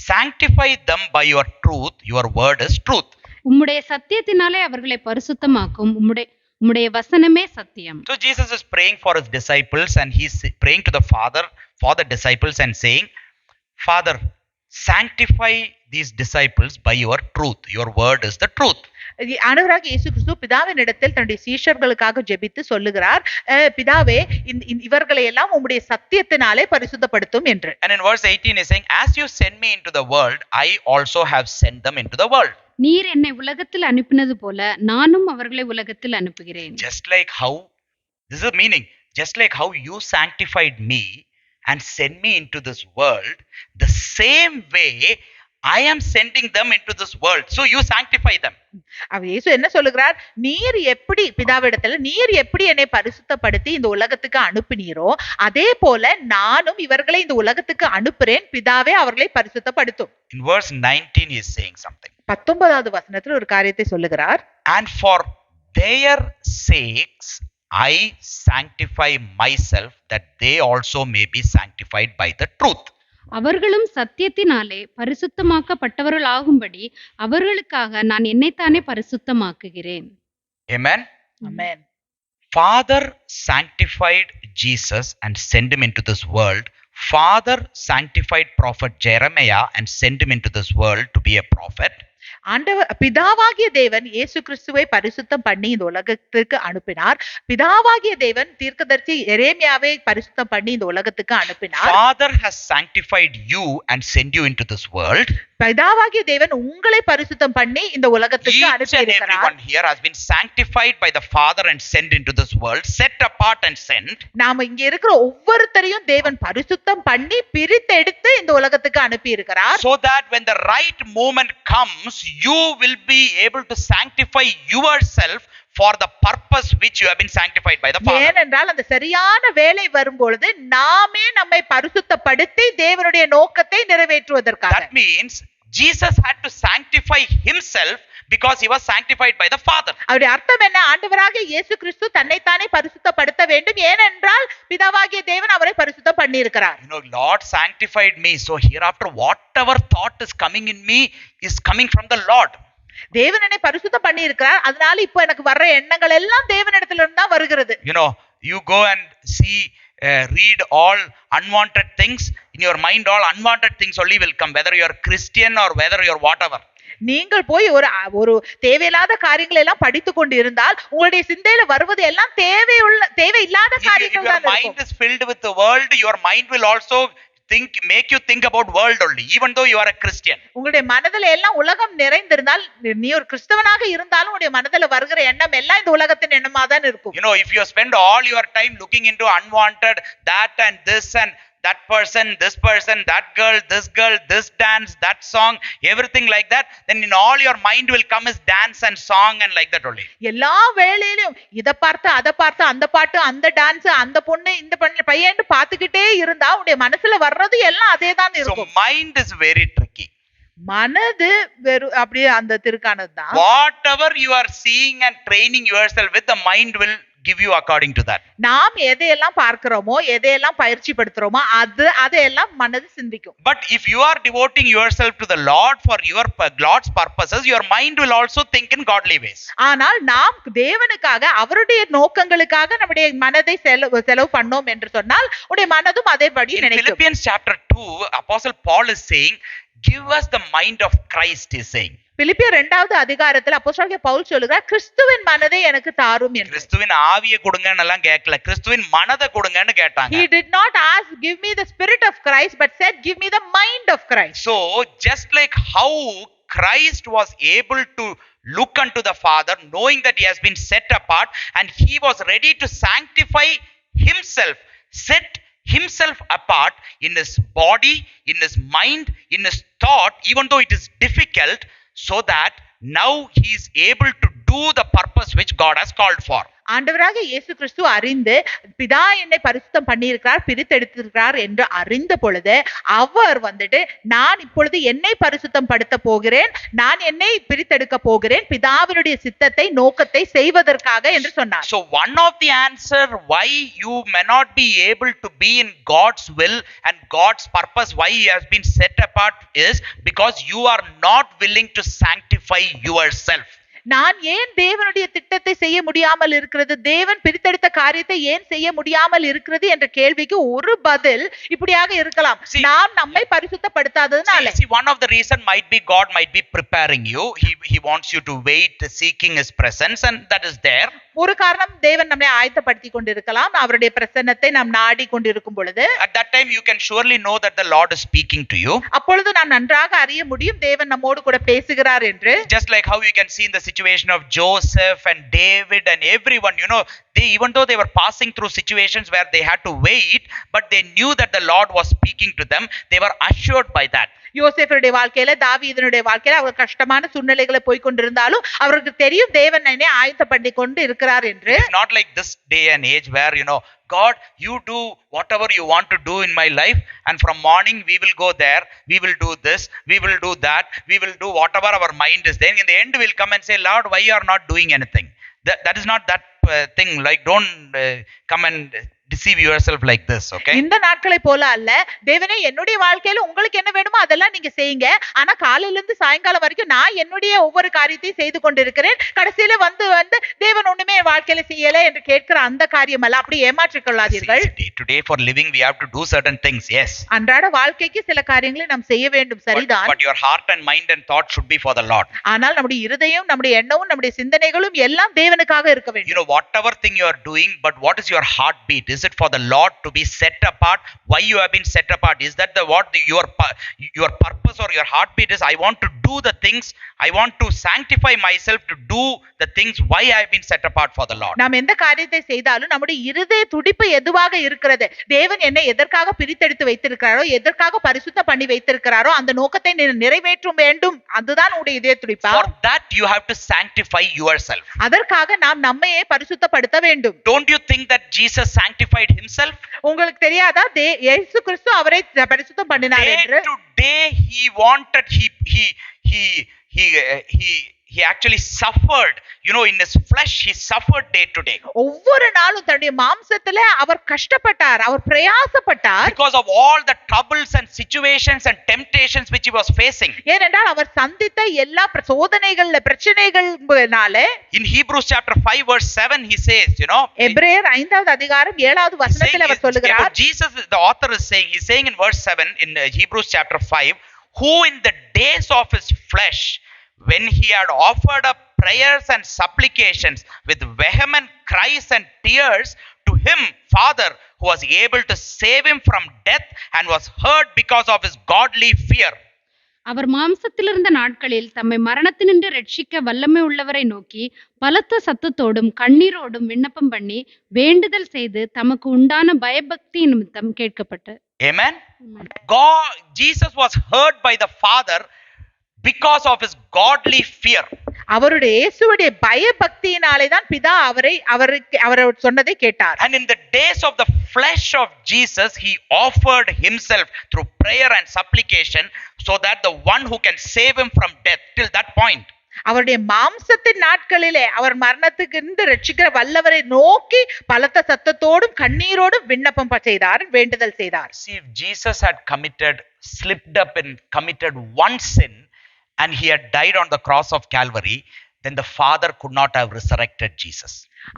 sanctify them by your truth, your word is truth. உம்முடைய சத்தியத்தினாலே அவர்களை பரிசுத்தமாக்கும், உம்முடைய வசனமே சத்தியம். So Jesus is praying for his disciples and he is praying to the Father for the disciples and saying, Father, sanctify these disciples by your truth, your word is the truth. ஆண்டவராக இயேசு கிறிஸ்து பிதாவின் இடத்தில் தன்னுடைய சீஷர்களுக்காக ஜெபித்து சொல்லுகிறார், பிதாவே இவர்களை எல்லாம் உம்முடைய சத்தியத்தினாலே பரிசுத்தப்படுத்தும் என்று. And in verse 18 is saying, as you send me into the world, I also have sent them into the world. நீர் என்னை உலகத்தில் அனுப்பினது போல நானும் அவர்களை உலகத்தில் அனுப்புகிறேன். Just like how, this is the meaning, just like how you sanctified me and send me into this world, the same way I am sending them into this world. So you sanctify them. இயேசு என்ன சொல்லுகிறார், நீர் எப்படி பிதாவிடத்துல நீர் எப்படி என்னை பரிசுத்தப்படுத்தி இந்த உலகத்துக்கு அனுப்பினீரோ அதே போல நானும் இவர்களை இந்த உலகத்துக்கு அனுப்புறேன், பிதாவே அவர்களை பரிசுத்தப்படுத்தும். In verse 19 he is saying something. 19வது வசனத்தில் ஒரு காரியத்தை சொல்லுகிறார். And for their sakes I sanctify myself that they also may be sanctified by the truth. அவர்களும் சத்தியத்தினாலே பரிசுத்தமாக்கப்பட்டவர்களாகும்படி அவர்களுக்காக நான் என்னைத்தானே பரிசுத்தமாக்குகிறேன். Amen. Amen. Father sanctified Jesus and sent him into this world. Father sanctified prophet Jeremiah and sent him into this world to be a prophet. பிதாவாகிய தேவன் இயேசு கிறிஸ்துவை பரிசுத்தம் பண்ணி இந்த உலகத்துக்கு அனுப்பினார். பிதாவாகிய தேவன் தீர்க்கதரிசி எரேமியாவை பரிசுத்தம் பண்ணி இந்த உலகத்துக்கு அனுப்பினார். Father has sanctified you and sent you into this world. பிதாவாகிய தேவன் உங்களை பரிசுத்தம் பண்ணி இந்த உலகத்துக்கு அனுப்பி இருக்கிறார். Everyone here has been sanctified by the Father and sent into this world, set apart and sent. நாம இங்க இருக்கிற ஒவ்வொருத்தரையும் தேவன் பரிசுத்தம் பண்ணி பிரித்தெடுத்து இந்த உலகத்துக்கு அனுப்பி இருக்கிறார். So that when the right moment comes, you will be able to sanctify yourself for the purpose which you have been sanctified by the Father. ஏனென்றால் அந்த சரியான வேளை வரும்பொழுது நாமே நம்மை பரிசுத்தப்படுத்தி தேவனுடைய நோக்கத்தை நிறைவேற்றுவதற்காக. That means Jesus had to sanctify himself because he was sanctified by the Father. அவருடைய அர்த்தம் என்ன? ஆண்டவராகிய இயேசு கிறிஸ்து தன்னைத்தானே பரிசுத்தப்படுத்த வேண்டும், ஏனென்றால் பிதாவாகிய தேவன் அவரை பரிசுத்தம் பண்ணி இருக்கிறார். You know, Lord sanctified me, so hereafter whatever thought is coming in me is coming from the Lord. தேவன் என்னை பரிசுத்தம் பண்ணி இருக்கிறார், அதனால இப்போ எனக்கு வர்ற எண்ணங்கள் எல்லாம் தேவனிடத்துல இருந்து தான் வருகிறது. You know, you go and see read all unwanted things in your mind, all unwanted things only will come, whether you are Christian or whether you are whatever. நீங்கள் போய் ஒரு தேவையில்லாத காரியங்களை எல்லாம் படித்துக் கொண்டு இருந்தால் உங்களுடைய சிந்தையில வருவது எல்லாம் தேவையில்லாத காரியங்கள் தான் இருக்கும். If your mind is filled with the world, your mind will also make you think about world only, even though you are a Christian. உங்களுடைய மனதில எல்லாம் உலகம் நிறைந்திருந்தால், நீ ஒரு கிறிஸ்தவனாக இருந்தாலும் உங்களுடைய மனதில வருகிற எண்ணம் எல்லாம் இந்த உலகத்தின் எண்ணமா தான் இருக்கும். You know, if you spend all your time looking into unwanted that and this and that person, this person, that girl, this dance, that song, everything like that, then in all your mind will come is dance and song and like that only. எல்லா வேளையிலும் இத பார்த்து அத பார்த்து அந்த பாட்டு அந்த dance அந்த பொண்ணு இந்த பையன் பார்த்துக்கிட்டே இருந்தா உடைய மனசுல வர்றது எல்லாம் அதே தான் இருக்கும். So mind is very tricky. மனது அப்படியே அந்த திருக்கானது தான். Whatever you are seeing and training yourself with, the mind will give you according to that. நாம் எதையெல்லாம் பார்க்கிறோமோ எதையெல்லாம் பயிற்சி படுத்துறோமோ அதையெல்லாம் மனது சிந்திக்கும். But if you are devoting yourself to the Lord for your Lord's purposes, your mind will also think in godly ways. ஆனால் நாம் தேவனுக்காக அவருடைய நோக்கங்களுக்காக நம்முடைய மனதை செலவு பண்ணோம் என்று சொன்னால் உடைய மனதும் அதேபடி நினைக்கும். Philippians chapter 2, Apostle Paul is saying, give us the mind of Christ, he is saying. பிலிப்பியர் 2வது அதிகாரத்தில் அப்போஸ்தலனாகிய பவுல் சொல்லுகிறார், கிறிஸ்துவின் மனதை எனக்கு தாரும் என்று. கிறிஸ்துவின் ஆவியை கொடுங்கன்னு எல்லாம் கேட்கல, கிறிஸ்துவின் மனதை கொடுங்கன்னு கேட்டாங்க. He did not ask, give me the spirit of Christ, but said, give me the mind of Christ. So just like how Christ was able to look unto the Father, knowing that he has been set apart, and he was ready to sanctify himself, set himself apart in his body, in his mind, in his thought, even though it is difficult, so that now he is able to do the purpose which God has called for. ஆண்டவராக இயேசு கிறிஸ்து அறிந்து பிதா என்னை பரிசுத்தம் பண்ணியிருக்கிறார், பிரித்தெடுத்திருக்கிறார் என்று அறிந்த பொழுது அவர் வந்துட்டு, நான் இப்பொழுது என்னை பரிசுத்தம் படுத்த போகிறேன், நான் என்னை பிரித்தெடுக்க போகிறேன் பிதாவினுடைய சித்தத்தை நோக்கத்தை செய்வதற்காக என்று சொன்னார். So one of the answer why you may not be able to be in God's will and God's purpose, why he has been set apart, is because you are not willing to sanctify yourself. நான் ஏன் தேவனுடைய திட்டத்தை செய்ய முடியாமல் இருக்கிறது, தேவன் பிரித்தெடுத்த காரியத்தை ஏன் செய்ய முடியாமல் இருக்கிறது என்ற கேள்விக்கு ஒரு பதில் இப்படியாக இருக்கலாம், நாம் நம்மை பரிசுத்தப்படுத்தாததனால. See, one of the reason might be God might be preparing you. He wants you to wait, seeking his presence, and that is there. ஒரு காரணம், தேவன் நம்மை ஆயத்தப்படுத்தி கொண்டிருக்கலாம், அவருடைய பிரசன்னத்தை நாம் நாடி கொண்டிருக்கும் பொழுது. At that time you can surely know that the Lord is speaking to you. அப்பொழுது நாம் நன்றாக அறிய முடியும் தேவன் நம்மோடு கூட பேசுகிறார் என்று. Just like how you can see in the situation of Joseph and David and everyone, they, even though they were passing through situations where they had to wait, but they knew that the Lord was speaking to them. They were assured by that. யோசேஃபுடைய வாழ்க்கையில, தாவீதுனுடைய வாழ்க்கையில அவர் கஷ்டமான சூழ்நிலைகளை போய் கொண்டிருந்தாலும் அவருக்கு தெரியும் தேவன் என்னை ஆயத்தப்படுத்தி கொண்டு இருக்கிறார் என்று. It's not like this day and age where God, you do whatever you want to do in my life, and from morning we will go there, we will do this, we will do that, we will do whatever our mind is. Then in the end we'll come and say, Lord, why you are not doing anything? That is not that thing. Like, don't come and deceive yourself like this. Okay, இந்த நாட்களை போல அல்ல, தேவனே என்னுடைய வாழ்க்கையில உங்களுக்கு என்ன வேணுமோ அதெல்லாம் நீங்க செய்யுங்க, ஆனா காலையில இருந்து சாயங்காலம் வரைக்கும் நான் என்னுடைய ஒவ்வொரு காரியத்தையும் செய்து கொண்டிருக்கிறேன், கடைசியில வந்து தேவன் ஒண்ணுமே என் வாழ்க்கையில செய்யல என்று கேட்கிற அந்த காரியம் அல்ல. அப்படி ஏமாற்றிக் கொள்ளாதீர்கள். Today for living we have to do certain things. Yes, அன்றாட வாழ்க்கைக்கு சில காரியங்களை நாம் செய்ய வேண்டும், சரிதான். But your heart and mind and thought should be for the Lord. ஆனால் நம்முடைய இருதயம், நம்முடைய எண்ணமும், நம்முடைய சிந்தனைகளும் எல்லாம் தேவனுக்காக இருக்க வேண்டும். Whatever thing you are doing, but what is your heartbeat? Is it for the Lord to be set apart? Why you have been set apart? Is that your purpose or your heartbeat is, I want to do the things, I want to sanctify myself to do the things why I have been set apart for the Lord. நாம் எந்த காரியத்தை செய்தாலும் நம்முடைய இருதய துடிப்பு எதுவாக இருக்கிறது, தேவன் என்னை எதற்காக பிரித்தெடுத்து வைத்திருக்கிறாரோ, எதற்காக பரிசுத்த பண்ணி வைத்திருக்கிறாரோ அந்த நோக்கத்தை நிறைவேற்ற வேண்டும், அதுதான் உங்களுடைய இதய துடிப்பா? For that you have to sanctify yourself. அதற்காக நாம் நம்மையே பரிசுத்தப்படுத்த வேண்டும். Don't you think that Jesus sanctified himself? உங்களுக்கு தெரியாதா இயேசு கிறிஸ்து அவரை பரிசுத்தம் பண்ணினார் என்று? Today he wanted, he actually suffered, in his flesh he suffered day to day. ஒவ்வொரு நாளும் தன்னுடைய மாம்சத்திலே அவர் கஷ்டப்பட்டார், அவர் பிரயாசப்பட்டார். Because of all the troubles and situations and temptations which he was facing. ஏனென்றால் அவர் சந்தித்த எல்லா சோதனைகள், பிரச்சனைகள்னாலே. In Hebrews chapter 5 verse 7 he says, எபிரேயர் 5வது அதிகாரம் 7வது வசனத்தில் அவர் சொல்லுகிறார். Jesus, the author is saying, he's saying in verse 7 in Hebrews chapter 5, who in the days of his flesh, when he had offered up prayers and supplications with vehement cries and tears to him, Father, who was able to save him from death and was heard because of his godly fear. அவர் மாம்சத்திலிருந்த நாட்களில் தம்மை மரணத்தினின்று ரட்சிக்க வல்லமை உள்ளவரை நோக்கி பலத்த சத்தத்தோடும் கண்ணீரோடும் விண்ணப்பம் பண்ணி வேண்டுதல் செய்து தமக்கு உண்டான பயபக்தி நிமித்தம் கேட்கப்பட்டு. Amen. God, Jesus was heard by the Father because of his godly fear. அவருடைய இயேசுவுடைய பயபக்தியினாலே தான் பிதா அவர் சொன்னதை கேட்டார். And in the days of the flesh of Jesus, he offered himself through prayer and supplication so that the one who can save him from death, till that point. அவருடைய மாம்சத்தின் நாட்களிலே அவர் மரணத்துக்கு இருந்து ரட்சிக்கிற வல்லவரை நோக்கி பலத்த சத்தத்தோடும் கண்ணீரோடும் விண்ணப்பம் செய்தார், வேண்டுதல் செய்தார். See, if Jesus had slipped up and committed one sin and he had died on the cross of Calvary, then the Father could not have resurrected Jesus.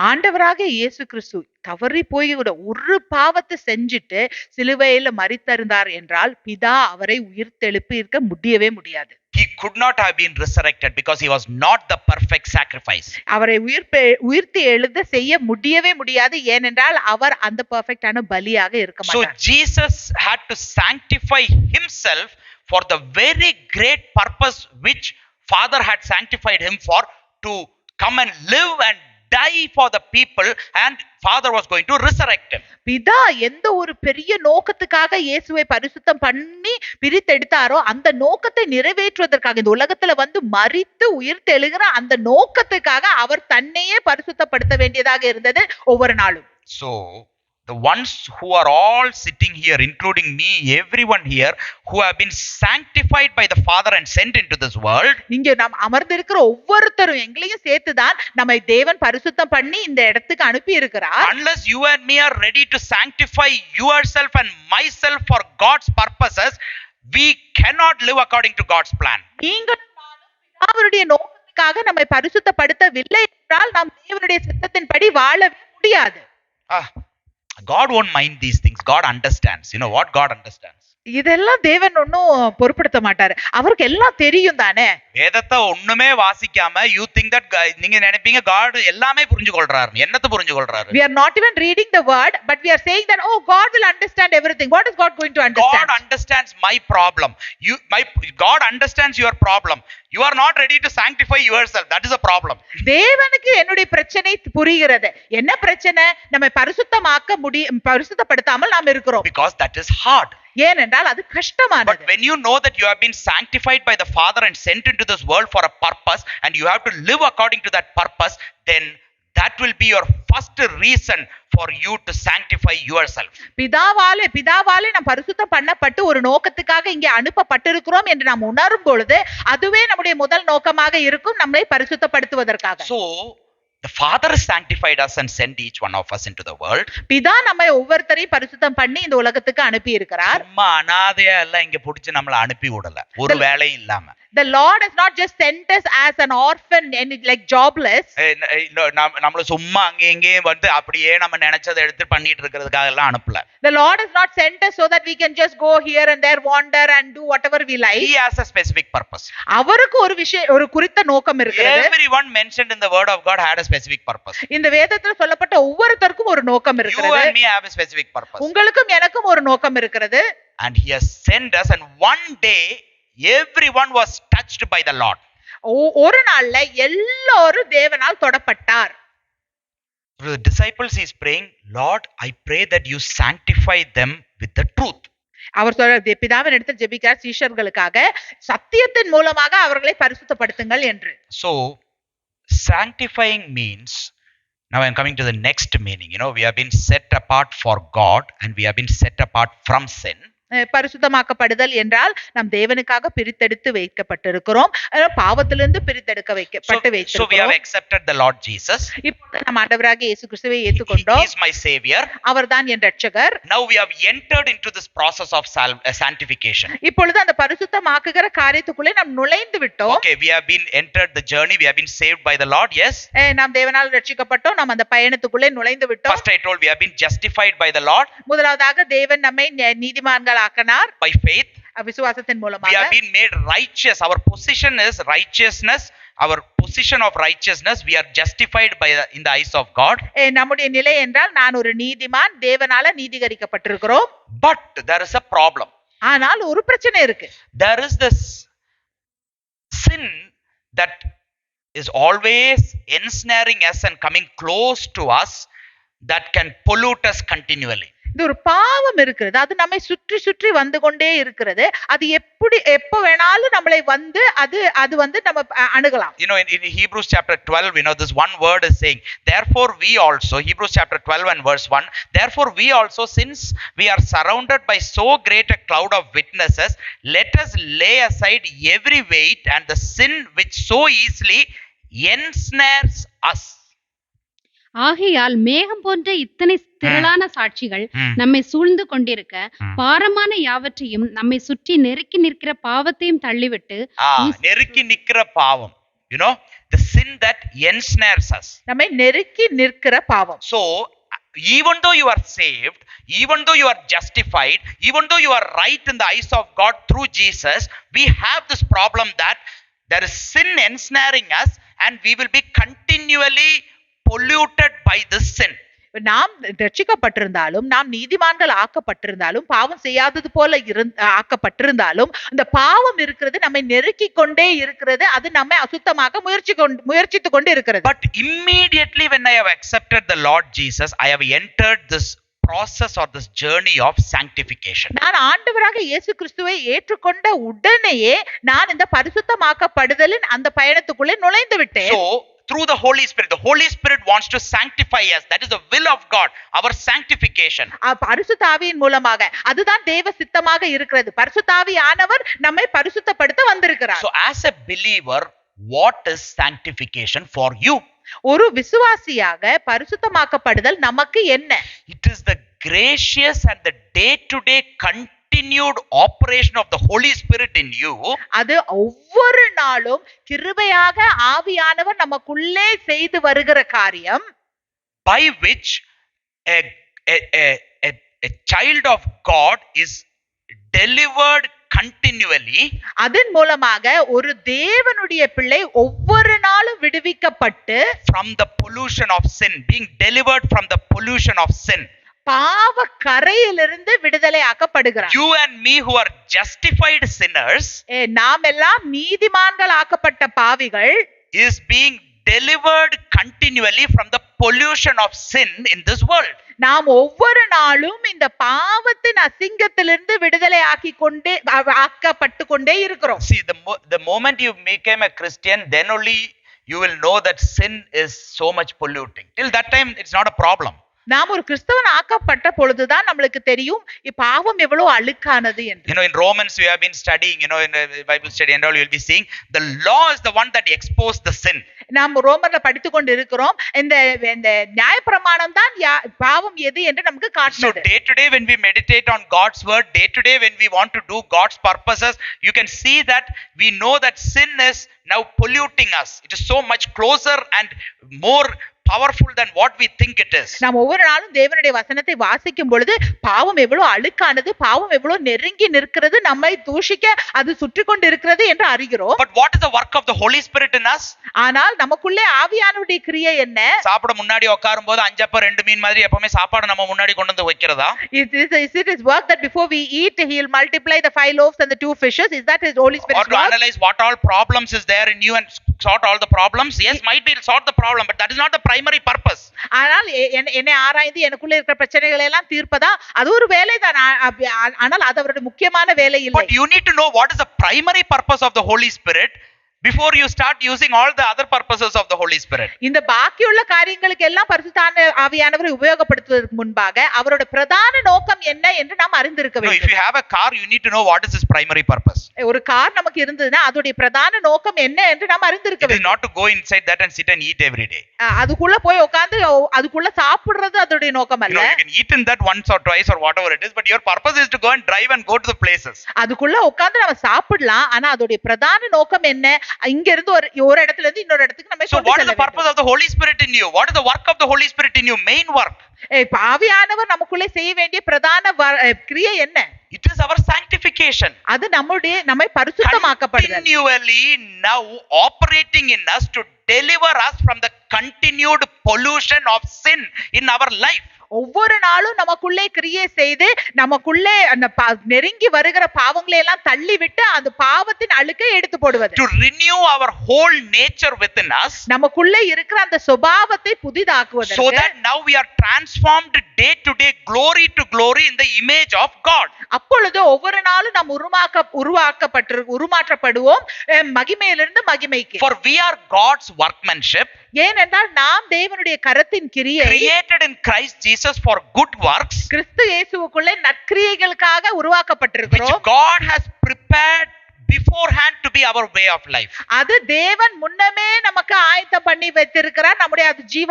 ஆண்டவராக இயேசு கிறிஸ்து தவறி போய் ஒரு பாவத்தை செஞ்சுட்டு சிலுவையில மரித்திருந்தார் என்றால் பிதா அவரை உயிர்த்தெழுப்பி இருக்க முடியவே முடியாது. he could not have been resurrected because he was not the perfect sacrifice. அவரை உயிர்த்து எழுத செய்ய முடியவே முடியாது, ஏனென்றால் அவர் அந்த பெர்ஃபெக்ட்டான பலியாக இருக்க So மாட்டார். Jesus had to sanctify himself for the very great purpose which Father had sanctified him for, to come and live and die for the people, and Father was going to resurrect him. பிதா எந்த ஒரு பெரிய நோக்கத்துக்காக இயேசுவை பரிசுத்தம் பண்ணி பிரித்தெடுத்தாரோ அந்த நோக்கத்தை நிறைவேற்றுவதற்காக, இந்த உலகத்துல வந்து மரித்து உயிர்த்தெழுகிற அந்த நோக்கத்துக்காக அவர் தன்னையே பரிசுத்தப்படுத்த வேண்டியதாக இருந்தது ஒவ்வொரு நாளும். So the ones who are all sitting here, including me, everyone here, who have been sanctified by the Father and sent into this world, இங்க நாம் அமர்ந்திருக்கிற ஒவ்வொருத்தரும் எங்களையும் சேர்த்துதான் நம்மை தேவன் பரிசுத்தம் பண்ணி இந்த இடத்துக்கு அனுப்பி இருக்கிறார். unless you and me are ready to sanctify yourself and myself for God's purposes, we cannot live according to God's plan. நீங்கள் அவருடைய நோக்கத்துக்காக நம்மை பரிசுத்தப்படுத்தவில்லை என்றால் நாம் தேவனுடைய சித்தத்தின்படி வாழவே முடியாது. God won't mind these things. God understands. You know what God understands? இதெல்லாம் தேவன் ஒன்னும் பொருட்படுத்த மாட்டாரு, அவருக்கு எல்லாம் தெரியும் தானே. வேதத்தை ஒண்ணுமே வாசிக்காம you think that நீங்க நினைப்பீங்க God எல்லாமே புரிஞ்சு கொள்றாரு. என்னத்தை புரிஞ்சு கொள்றாரு? We are not even reading the word, but we are saying that oh, God will understand everything. What is God going to understand? God understands my problem. God understands your problem. You are not ready to sanctify yourself. That is a problem. தேவனுக்கு என்னுடைய பிரச்சனை புரிகிறது. என்ன பிரச்சனை? நம்மை பரிசுத்தப்படுத்தாமல் நாம் இருக்கிறோம். Because that is hard. ஏனென்றால் அது கஷ்டமானது. But when you know that you have been sanctified by the Father and sent into this world for a purpose, and you have to live according to that purpose, then that will be your first reason for you to sanctify yourself. பிதாவாலே நாம் பரிசுத்தம் பண்ணப்பட்டு ஒரு நோக்கத்துக்காக இங்கே அனுப்பப்பட்டிருக்கிறோம் என்று நாம் உணரும் பொழுது அதுவே நம்முடைய முதல் நோக்கமாக இருக்கும், நம்மை பரிசுத்தப்படுத்துவதற்காக. So the Father sanctified us and sent each one of us into the world. பிதா நம்மை ஒவ்வொருத்தரையும் பரிசுத்தம் பண்ணி இந்த உலகத்துக்கு அனுப்பி இருக்கிறார். சும்மா அனாதையா எல்லாம் இங்க புடிச்சு நம்மள அனுப்பி விடல, ஒரு வேலையும் இல்லாம. The Lord has not just sent us as an orphan and like jobless. நம்மள சும்மா அங்க இங்கே வந்து அப்படியே நம்ம நினைச்சதை எடுத்து பண்ணிட்டு இருக்கிறதுக்காக எல்லாம் அனுப்பல. The Lord has not sent us so that we can just go here and there, wander and do whatever we like. He has a specific purpose. அவருக்கு ஒரு குறித்த நோக்கம் இருக்கிறது. Everyone mentioned in the word of God had a specific purpose. இந்த வேதத்துல சொல்லப்பட்ட ஒவ்வொருத்தருக்கும் ஒரு நோக்கம் இருக்கிறது. You and me have a specific purpose. உங்களுக்கும் எனக்கும் ஒரு நோக்கம் இருக்கிறது. And he has sent us, and one day everyone was touched by the Lord. ஒரு நாள்ல எல்லாரும் தேவனால் தொடப்பட்டார். The disciples is praying, Lord, I pray that you sanctify them with the truth. அவர் சொல்ற பிதாவின் இடத்தில் ஜெபிக்கிறார் சீஷர்களுக்காக, சத்தியத்தின் மூலமாக அவர்களை பரிசுத்தப்படுத்துங்கள் என்று. So sanctifying means, now I am coming to the next meaning. You know, we have been set apart for God and we have been set apart from sin. பரிசுத்தமாக்கப்படுதல் என்றால் நாம் தேவனுக்காக பிரித்தெடுத்து வைக்கப்பட்டிருக்கிறோம், பாவத்திலிருந்து பிரித்தெடுக்க வைக்கப்பட்டு வைத்திருக்கிறோம். So we have accepted the Lord Jesus. இப்போது நாம் ஆண்டவராகிய இயேசு கிறிஸ்துவை ஏற்றுக்கொண்டோம். He is my savior. அவர்தான் என் இரட்சகர். Now we have entered into this process of sanctification. இப்பொழுது அந்த பரிசுத்தமாக்குகிற காரியத்துக்குள்ளே நாம் நுழைந்து விட்டோம். Okay, we have been entered the journey, we have been saved by the Lord. Yes, நாம் தேவனால் இரட்சிக்கப்பட்டோம், நாம் அந்த பயணத்துக்குள்ளே நுழைந்து விட்டோம். First I told we have been justified by the Lord. முதலாவதாக தேவன் நம்மை நீதிமான்கள் ஆக்கினார் by faith. விசுவாசத்தின் மூலமாக. We have been made righteous. Our position is righteousness. Our position of righteousness, we are justified by in the eyes of God. நம்முடைய நிலை என்றால் நான் ஒரு நீதிமான், தேவனால நீதிகரிக்கப்பட்டிருக்கிறோம். But there is a problem. ஆனால் ஒரு பிரச்சனை இருக்கு. There is this sin that is always ensnaring us and coming close to us, that can pollute us continually. இது ஒரு பாவம் இருக்கிறது, அது நம்மை சுற்றி சுற்றி வந்து கொண்டே இருக்கிறது. அது எப்ப வேணாலும் நம்மளை வந்து அது வந்து நம்ம அணுகலாம். You know, in Hebrews chapter 12, you know, this one word is saying, therefore we also, Hebrews chapter 12 and verse 1, therefore we also, since we are surrounded by so great a cloud of witnesses, let us lay aside every weight and the sin which so easily ensnares us. ஆகையால் மேகம் போன்ற இத்தனை திரளான சாட்சிகள் நம்மை சூழ்ந்து கொண்டிருக்க, பாரமான யாவற்றையும் நம்மை சுற்றி நெருக்கி நிற்கிற பாவத்தையும் தள்ளிவிட்டு. நெருக்கி நிற்கிற பாவம், you know, the sin that ensnares us. நம்மை நெருக்கி நிற்கிற பாவம். So even though you are saved, even though you are justified, even though you are right in the eyes of God through Jesus, we have this problem that there is sin ensnaring us and we will be continually polluted by this sin. நாம் ரட்சிக்கப்பட்டிருந்தாலும், நாம் நீதிமான்கள் ஆக்கப்பட்டிருந்தாலும், பாவம் செய்யாதது போல ஆக்கப்பட்டிருந்தாலும், இந்த பாவம் இருக்கிறது நம்மை நெருக்கிக் கொண்டே இருக்கிறது. அது நம்மை அசுத்தமாக முயற்சித்துக் கொண்டு இருக்கிறது. But immediately when I have accepted the Lord Jesus, I have entered this process or this journey of sanctification. நான் ஆண்டவராக இயேசு கிறிஸ்துவை ஏற்றுக்கொண்ட உடனேயே நான் இந்த பரிசுத்தமாக்கப்படுதலின் அந்த பயணத்துக்குள்ளே நுழைந்து விட்டேன். So through the Holy Spirit wants to sanctify us. That is the will of God, our sanctification. பரிசுத்த ஆவியின் மூலமாக, அதுதான் தேவ சித்தமாக இருக்கிறது. பரிசுத்த ஆவியானவர் நம்மை பரிசுத்தப்படுத்த வந்திருக்கிறார். So as a believer, what is sanctification for you? ஒரு விசுவாசியாக பரிசுத்தமாக்கப்படுதல் நமக்கு என்ன? It is the gracious and the day-to-day continued operation of the Holy Spirit in you. அது ஒவ்வொரு நாளும் கிருபையாக ஆவியானவர் நமக்குள்ளே செய்து வருகிற காரியம், by which a child of God is delivered continually. அதன் மூலமாக ஒரு தேவனுடைய பிள்ளை ஒவ்வொரு நாளும் விடுவிக்கப்பட்டு from the pollution of sin, being delivered from the pollution of sin. பாவ கரையிலிருந்து விடுதலை ஆக்கப்படுகிறார். You and me who are justified sinners, நாம் எல்லாம் நீதிமான்கள் ஆக்கப்பட்ட பாவிகள், is being delivered continually from the pollution of sin in this world. நாம் ஒவ்வொரு நாளும் இந்த பாவத்தின் அசிங்கத்திலிருந்து விடுதலை ஆக்கப்பட்டு கொண்டே இருக்கிறோம். See, the moment you became a Christian, then only you will know that sin is so much polluting. Till that time it's not a problem. நாம் ஒரு கிறிஸ்தவன் ஆக்கப்பட்ட பொழுதுதான் நம்மளுக்கு தெரியும் பாவம் எவ்வளவு அழுக்கானது என்று. In Romans we have been studying, in the Bible study and all, you will be seeing the law is the one that exposed the sin. நாம் ரோமர்ல படித்துக் கொண்டு இருக்கிறோம். இந்த நியாயப்பிரமாணம் தான் பாவம் எது என்று நமக்கு காட்டுகிறது. So day to day when we meditate on God's word, day to day when we want to do God's purposes, you can see that we know that sin is now polluting us. It is so much closer and more powerful than what we think it is. நாம் ஒவ்வொரு நாளும் தேவனுடைய வசனத்தை வாசிக்கும் பொழுது பாவம் எவ்வளவு அழுக்கானது, பாவம் எவ்வளவு நெருங்கி நிற்கிறது, நம்மை தூஷிக்க அது சுற்றி கொண்டு இருக்கிறது என்று அறிகிறோம். But what is the work of the Holy Spirit in us? ஆனால் நமக்குள்ளே ஆவியானவருடைய கிரியை என்ன? சாப்பிட முன்னாடி உட்காரும்போது 5 அப்பம் 2 மீன் மாதிரி எப்பவுமே சாப்பாடு நம்ம முன்னாடி கொண்டு வந்து வைக்கிறதா? It is work that before we eat he will multiply the 5 loaves and the 2 fishes. Is that his Holy Spirit? Or to analyze what all problems is there in you and sort all the problems? Yes, might be sort the problem, but that is not the primary purpose. ஆனால் என்னை ஆராய்ந்து எனக்குள்ள இருக்கிற பிரச்சனைகளை எல்லாம் தீர்ப்பதா அது ஒரு வேலைதான். ஆனால் அது அவருடைய முக்கியமான வேலை இல்லை. But you need to know what is the primary purpose of the Holy Spirit before you start using all the other purposes of the Holy Spirit. இந்த பாக்கியுள்ள காரியங்களுக்கு எல்லாம் பரிசுத்த ஆவியானவரை உபயோகப்படுத்துவதற்கு முன்பாக அவரோட பிரதான நோக்கம் என்ன என்று நாம் அறிந்திருக்க வேண்டும். If you have a car, you need to know what is its primary purpose. ஒரு கார் நமக்கு இருந்ததுன்னா அதோட பிரதான நோக்கம் என்ன என்று நாம் அறிந்திருக்க வேண்டும். It is not to go inside that and sit and eat every day. அதுக்குள்ள போய் உட்கார்ந்து அதுக்குள்ள சாப்பிடுறது அதோட நோக்கம் அல்ல. You can eat in that once or twice or whatever it is, but your purpose is to go and drive and go to the places. அதுக்குள்ள உட்கார்ந்து நம்ம சாப்பிடலாம், ஆனா அதோட பிரதான நோக்கம் என்ன? இங்க இருந்து ஒரு இடத்துல இருந்து இன்னொரு இடத்துக்கு நம்ம So what is the purpose of the Holy Spirit in you? What is the work of the Holy Spirit in you? Main work. ஆவியானவர் நமக்குள்ளே செய்ய வேண்டிய பிரதான கிரியை என்ன? It is our sanctification. அது நம்மை பரிசுத்தமாக்கப்படுதல். Continually now operating in us to deliver us from the continued pollution of sin in our life. ஒவ்வொரு நாளும் நமக்குள்ளே கிரியை செய்து நமக்குள்ளே நெருங்கி வருகிற பாவங்களை எல்லாம் தள்ளி விட்டு அந்த பாவத்தின் அழுக்கை எடுத்து போடுவது. To renew our whole nature within us. நமக்குள்ளே இருக்கிற அந்த சுபாவத்தை புதிதாக்குவது. So that now we are transformed day to day, glory to glory in the image of God. அப்பொழுது ஒவ்வொரு நாளும் நாம் உருமாற்றப்படுவோம் மகிமையிலிருந்து மகிமைக்கு. For we are God's workmanship. ஏனென்றால் நாம் தேவனுடைய கரத்தின் கிரியை, created in Christ Jesus for good works, Kristu இயேசுவுக்குள்ளே நற்கிரியைகளுக்காக உருவாக்கப்பட்டிருக்கிறோம். which God has prepared beforehand to be our way of life. அது தேவன் முன்னமே நமக்கு ஆயத்தம் பண்ணி வைத்திருக்கிறார் நம்முடைய அது ஜீவ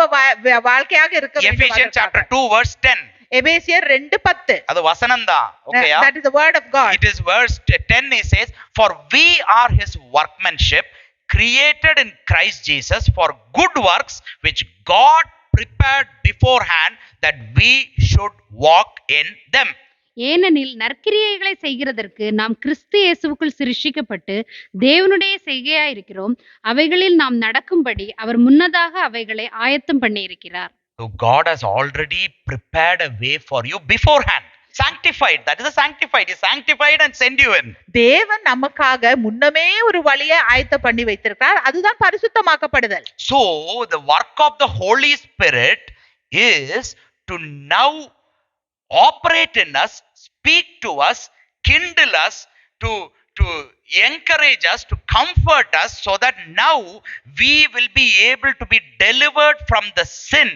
வாழ்க்கையாக இருக்க வேண்டும். Ephesians chapter 2 verse 10. எபேசியர் 2:10. அது வசனம்தான். ஓகேயா? That is the word of God. It is verse 10. It says, for we are his workmanship, created in Christ Jesus for good works which God prepared beforehand that we should walk in them. ஏனெனில் நற்கிரியைகளை செய்கிறதற்கு நாம் கிறிஸ்து இயேசுவுக்குள் சிருஷ்டிக்கப்பட்டு தேவனுடைய செய்கையாயிருக்கிறோம். அவைகளில் நாம் நடக்கும்படி அவர் முன்னதாக அவைகளை ஆயத்தம் பண்ணியிருக்கிறார். So God has already prepared a way for you beforehand. Sanctified, that is a sanctified. He sanctified and sent you in. தேவன் நமக்காக முன்னமே ஒரு வழியை ஆயத்தம் பண்ணி வைத்திருக்கிறார். அதுதான் பரிசுத்தமாக்கப்படுதல். So the work of the Holy Spirit is to now operate in us, speak to us, kindle us, to encourage us, to comfort us, so that now we will be able to be delivered from the sin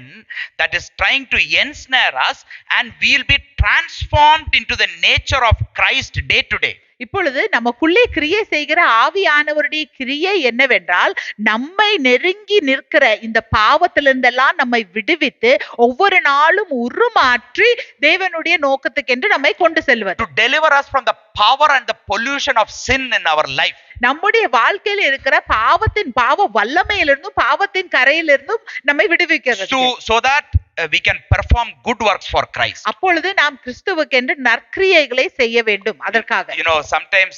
that is trying to ensnare us, and we will be transformed into the nature of Christ day to day. இப்பொழுது நமக்குள்ளே கிரியை செய்கிற ஆவியானவருடைய கிரியை என்னவென்றால், நம்மை நெருங்கி நிற்கிற இந்த பாவத்திலிருந்தெல்லாம் நம்மை விடுவித்து ஒவ்வொரு நாளும் உருமாற்றி தேவனுடைய நோக்கத்துக்கென்று நம்மை கொண்டு செல்வது. To deliver us from the power and the pollution of sin in our life. நம்முடைய வாழ்க்கையில் இருக்கிற பாவ வல்லமையிலிருந்தும் பாவத்தின் கரையிலிருந்தும் நம்மை விடுவிக்கிறது. So that we can perform good works for Christ. அப்பொழுது நாம் கிறிஸ்துவுக்கென்று நற்கிரியைகளை செய்ய வேண்டும். அதற்காக sometimes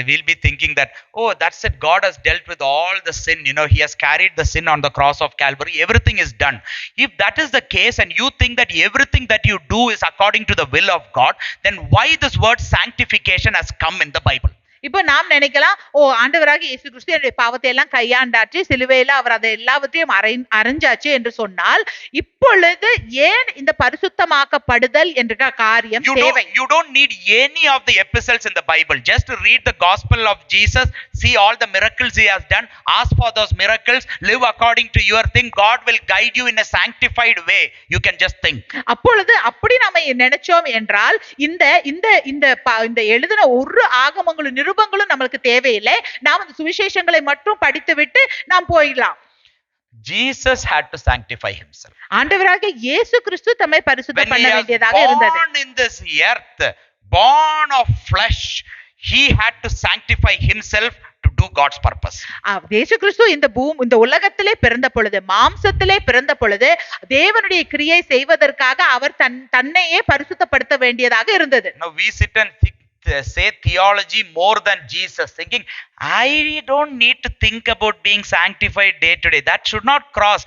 we'll be thinking that, oh, that's it, God has dealt with all the sin, he has carried the sin on the cross of Calvary, everything is done. If that is the case and you think that everything that you do is according to the will of God, then why this word sanctification has come in the Bible? இப்போ நாம் நினைக்கலாம், ஆண்டவராக இயேசு கிறிஸ்து என்னுடைய பாவத்தை எல்லாம் கையாண்டாச்சு, சிலுவையில அவர் அதை எல்லாவற்றையும் அரைஞ்சாச்சு என்று சொன்னால், இப்பொழுது ஏன் இந்த பரிசுத்தமாக்கப்படுதல் என்ற காரியம் தேவை? You don't need any of the epistles in the Bible. Just read the gospel of Jesus, see all the miracles he has done, ask for those miracles, live according to your thing. God will guide you in a sanctified way. You can just think. அப்பொழுது அப்படி நாம நினைச்சோம் என்றால், இந்த எழுதின ஒரு ஆகமங்களும் நிருபங்களும் நமக்கு தேவையில்லை. நாம் அந்த சுவிசேஷங்களை மட்டும் படித்துவிட்டு நாம் போயிடலாம். Jesus had to sanctify himself. ஆண்டவராகிய இயேசு கிறிஸ்து தம்மை பரிசுத்தம் பண்ண வேண்டியதாக இருந்தது. Born in this earth, born of flesh, he had to sanctify himself to do God's purpose. இயேசு கிறிஸ்து இந்த உலகத்திலே பிறந்த பொழுது, மாம்சத்திலே பிறந்த பொழுது, தேவனுடைய கிரியை செய்வதற்காக அவர் தன்னையே பரிசுத்தப்படுத்த வேண்டியதாக இருந்தது. Now we sit and say theology more than Jesus, thinking I don't need to think about being sanctified day to day. That should not cross.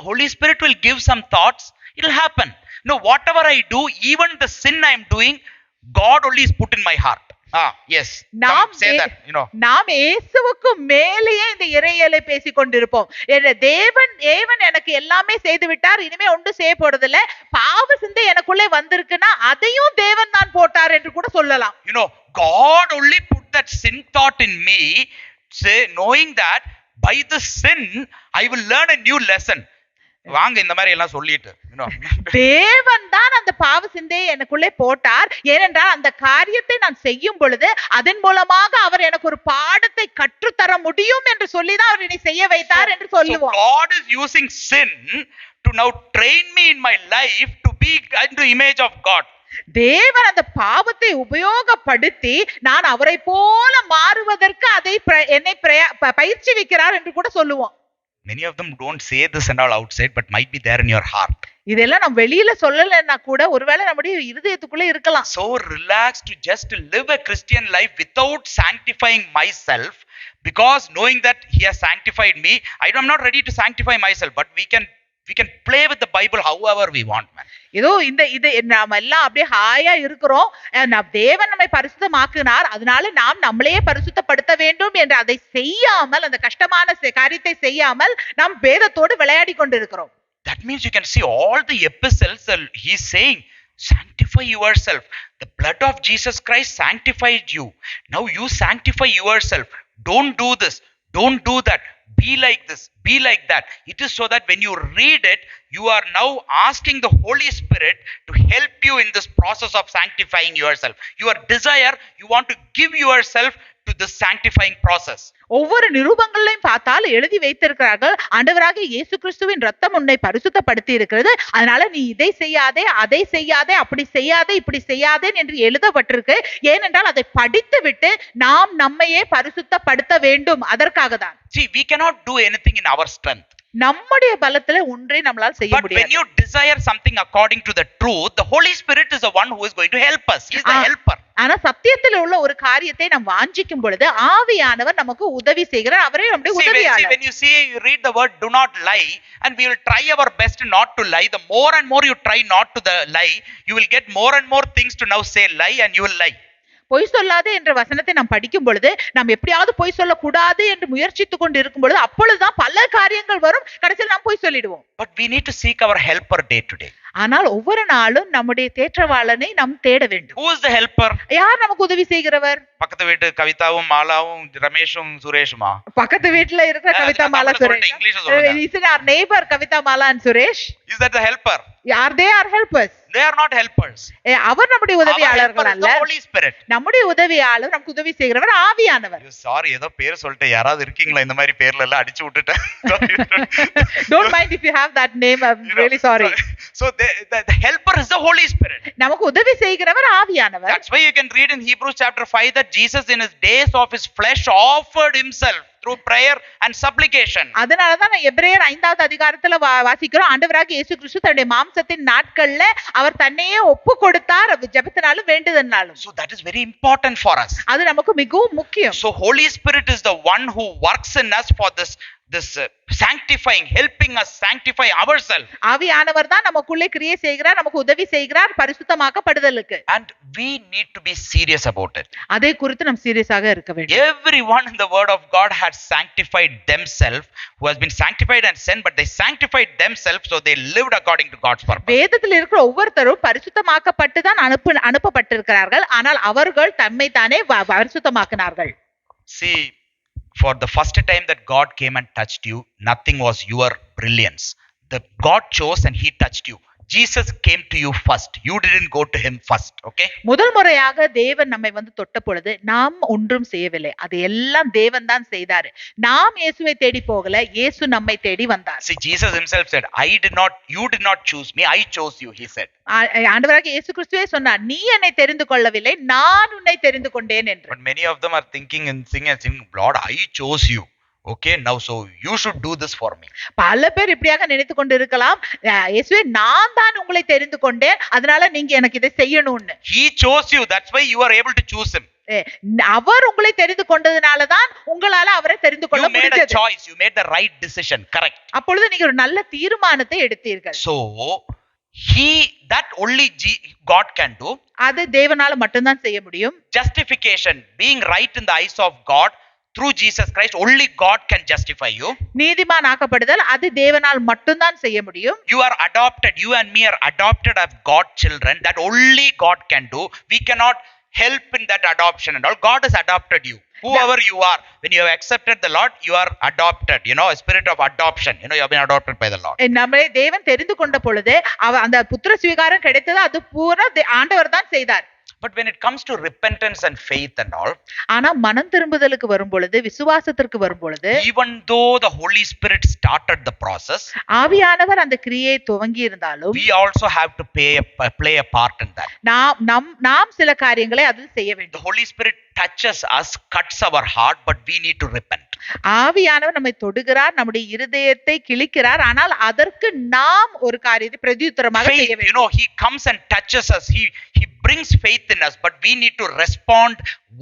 Holy Spirit will give some thoughts, it will happen. No, whatever I do, even the sin I am doing, God only is put in my heart. Yes, say that, நாம் இயேசுவுக்கு மேலேயே இந்த இறையலை பேசிக் கொண்டிருப்போம். தேவன் எனக்கு எல்லாமே செய்து விட்டார், இனிமே ஒன்று செய்ய போறதில்லை, பாவ சிந்தை எனக்குள்ளே வந்திருக்குன்னா அதையும் தேவன் தான் போட்டார் என்று கூட சொல்லலாம். God only put that sin thought in me, knowing that by the sin I will learn a new lesson. வாங்க இந்த மாதிரி எல்லாம் சொல்லிட்டு தேவன் தான் அந்த பாவ சிந்தையை எனக்குள்ளே போட்டார். ஏனென்றால் அந்த காரியத்தை நான் செய்யும் பொழுது அதன் மூலமாக அவர் எனக்கு ஒரு பாடத்தை கற்றுத்தர முடியும் என்று சொல்லிதான் அவர் என்னை செய்ய வைத்தார் என்று சொல்லுவோம். God is using sin to now train me in my life to be in the image of God. தேவன் அந்த பாவத்தை உபயோகப்படுத்தி நான் அவரை போல மாறுவதற்கு அதை என்னை பயிற்சி வைக்கிறார் என்று கூட சொல்லுவோம். Many of them don't say this and all outside, but might be there in your heart. இதெல்லாம் நம்ம வெளியில சொல்லலன்னா கூட ஒருவேளை நம்முடைய இருதயத்துக்குள்ள இருக்கலாம். So relaxed to just live a Christian life without sanctifying myself, because knowing that he has sanctified me, I am not ready to sanctify myself, but we can play with the Bible however we want, man. ஏதோ இது நாம எல்லாம் அப்படியே ஹாயா இருக்கிறோம், தேவன் நம்மை பரிசுத்தமாக்கினார், அதனால நாம் நம்மளையே பரிசுத்தப்படுத்த வேண்டும் என்று அதை செய்யாமல், அந்த கஷ்டமான காரியத்தை செய்யாமல் நாம் வேதத்தோடு விளையாடி கொண்டிருக்கிறோம். That means you can see all the epistles he is saying, sanctify yourself. The blood of Jesus Christ sanctified you. Now you sanctify yourself. Don't do this, don't do that, be like this, be like that. It is so that when you read it, you are now asking the Holy Spirit to help you in this process of sanctifying yourself. Your desire, you want to give yourself to this sanctifying process. ஒவ்வொரு நிருபங்களையும் பார்த்தால் எழுதி வைத்திருக்கிறார்கள், ஆண்டவராகிய இயேசு கிறிஸ்துவின் ரத்தம் உன்னை பரிசுத்தப்படுத்தி இருக்கிறது, அதனால நீ இதை செய்யாதே, அதை செய்யாதே, அப்படி செய்யாதே, இப்படி செய்யாதே என்று எழுதப்பட்டிருக்கு. ஏனென்றால் அதை படித்து விட்டு நாம் நம்மையே பரிசுத்தப்படுத்த வேண்டும், அதற்காக தான். See, we cannot do anything in our strength. நம்முடைய பலத்துல ஒன்றே நம்மளால் செய்ய But when முடியாது. you desire something according to the truth, the Holy Spirit is the one who is going to help us. He is the helper. ஆனா சத்தியத்தில் உள்ள ஒரு காரியத்தை நாம் வாஞ்சிக்கும் பொழுது ஆவியானவர் நமக்கு உதவி செய்கிறார். அவரே நம்முடைய See, உதவியாளர். when you read the word do not lie, and we will try our best not to lie. The more and more you try not to lie, you will get more and more things to now say lie, and you will lie. பொய் சொல்லாதே என்ற வசனத்தை நாம் படிக்கும் பொழுது நாம் எப்படியாவது பொய் சொல்லக்கூடாது என்று முயற்சித்துக் கொண்டு இருக்கும் பொழுது அப்பொழுதுதான் பல காரியங்கள் வரும். கடைசியில் நாம் பொய் சொல்லிடுவோம். But we need to seek our helper day to day. ஆனால் ஒவ்வொரு நாளும் நம்முடைய தேற்றவாளனை நாம் தேட வேண்டும். Who is the helper? யார் நமக்கு உதவி செய்கிறவர்? பக்கத்து வீட்டு கவிதாவும் மாலாவும் ரமேஷும் சுரேஷுமா? பக்கத்து வீட்டுல இருக்கிற Kavitha Mala Suresh. Is it our neighbor Kavitha Mala and Suresh? Is that the helper? Are they our helpers? They are not helpers. அவர் நம்முடைய உதவியாளர்கள் அல்ல. The Holy Spirit. நம்முடைய உதவியாளர் நமக்கு உதவி செய்கிறவர் ஆவியானவர். Sorry, ஏதோ பேர் சொல்லிட்டேன். யாராவது இருக்கீங்களா இந்த மாதிரி பேர்ல எல்லாம் அடிச்சு விட்டுட்டேன். Don't mind if you have that name. I'm really sorry. So the helper is the Holy Spirit. நமக்கு உதவி செய்கிறவர் ஆவியானவர். That's why you can read in Hebrews chapter 5 that Jesus in his days of his flesh offered himself through prayer and supplication. அதனாலதான் எபிரேயர் 5வது அதிகாரத்துல வாசிக்கிறோம், ஆண்டவராகிய இயேசு கிறிஸ்து தன்னுடைய மாம்சத்தின் நாட்கள்ல அவர் தன்னையே ஒப்பு கொடுத்தார் ஜெபத்தினாலும் வேண்டுதல்னாலும். So that is very important for us. அது நமக்கு மிகவும் முக்கியம். So Holy Spirit is the one who works in us for this sanctifying, helping us sanctify ourselves. ஆவியானவர் தான் நமக்குள்ளே கிரியை செய்கிறார், நமக்கு உதவி செய்கிறார் பரிசுத்தமாக்கப்படுதலுக்கு. And we need to be serious about it. அதை குறித்து நாம் சீரியஸாக இருக்க வேண்டும். Everyone in the word of God had sanctified themselves, who has been sanctified and sent, but they sanctified themselves, so they lived according to God's purpose. வேதத்தில் இருக்கிற ஒவ்வொருத்தரும் பரிசுத்தமாக்கப்பட்டு தான் அனுப்பப்பட்டிருக்கிறார்கள், ஆனால் அவர்கள் தம்மை தானே பரிசுத்தமாக்கினார்கள். See, for the first time that God came and touched you, nothing was your brilliance. The God chose and he touched you. Jesus came to you first. You didn't go to him first. Okay? முதல் முறையாக தேவன் நம்மை வந்து தொட்ட பொழுது நாம் ஒன்றும் செய்யவில்லை. அது எல்லாம் தேவன் தான் செய்தார். நாம் இயேசுவை தேடி போகல, இயேசு நம்மை தேடி வந்தார். See, Jesus himself said, you did not choose me, I chose you, he said. ஆண்டவராகிய இயேசு கிறிஸ்துவே சொன்னார், நீ என்னை தெரிந்து கொள்ளவில்லை, நான் உன்னை தெரிந்து கொண்டேன் என்று. But many of them are thinking and singing, Lord, I chose you. Okay, now so you should do this for me. பல பேர் இப்படியாக நினைத்து கொண்டு இருக்கலாம், இயேசுவே நான் தான் உங்களை தெரிந்து கொண்டேன், அதனால நீங்க எனக்கு இதை செய்யணும்னு. He chose you, that's why you are able to choose him. அவர் உங்களை தெரிந்து கொண்டதனால தான் உங்களால அவரை தெரிந்து கொள்ள முடிந்தது. You made a choice, you made the right decision, correct. அப்பொழுது நீங்க ஒரு நல்ல தீர்மானத்தை எடுத்தீர்கள். So that only God can do. அது தேவனால மட்டும்தான் செய்ய முடியும். Justification, being right in the eyes of God through Jesus Christ, only God can justify you. நீதிமான் ஆக்கப்படுதல் அது தேவனால் மட்டும்தான் செய்ய முடியும். You are adopted, you and me are adopted as God children, that only God can do. We cannot help in that adoption and all. God has adopted you. Whoever you are, when you have accepted the Lord, you are adopted. A spirit of adoption. You have been adopted by the Lord. நம்மை தேவன் தெரிந்து கொண்ட பொழுது அந்த புத்திர சுவீகாரம் கிடைத்தது அது பூரா ஆண்டவர் தான் செய்தார். But when it comes to repentance and faith and all, ஆனா மனம் திரும்புதலுக்கு வரும் பொழுது, விசுவாசத்திற்கு வரும் பொழுது, even though the Holy Spirit started the process, ஆவியானவர் அந்த கிரியையை துவங்கி இருந்தாலும், we also have to play a part in that. நாம் சில காரியங்களை அதில் செய்ய வேண்டும். The Holy Spirit touches us, cuts our heart, but we need to repent. ஆவியானவர் நம்மை தொடுகிறார், நம்முடைய இருதயத்தை கிழிக்கிறார், ஆனால் அதற்கு நாம் ஒரு காரியத்தை பிரதியுத்தரமாக செய்ய வேண்டும். He comes and touches us, he brings faith in us, but we need to respond,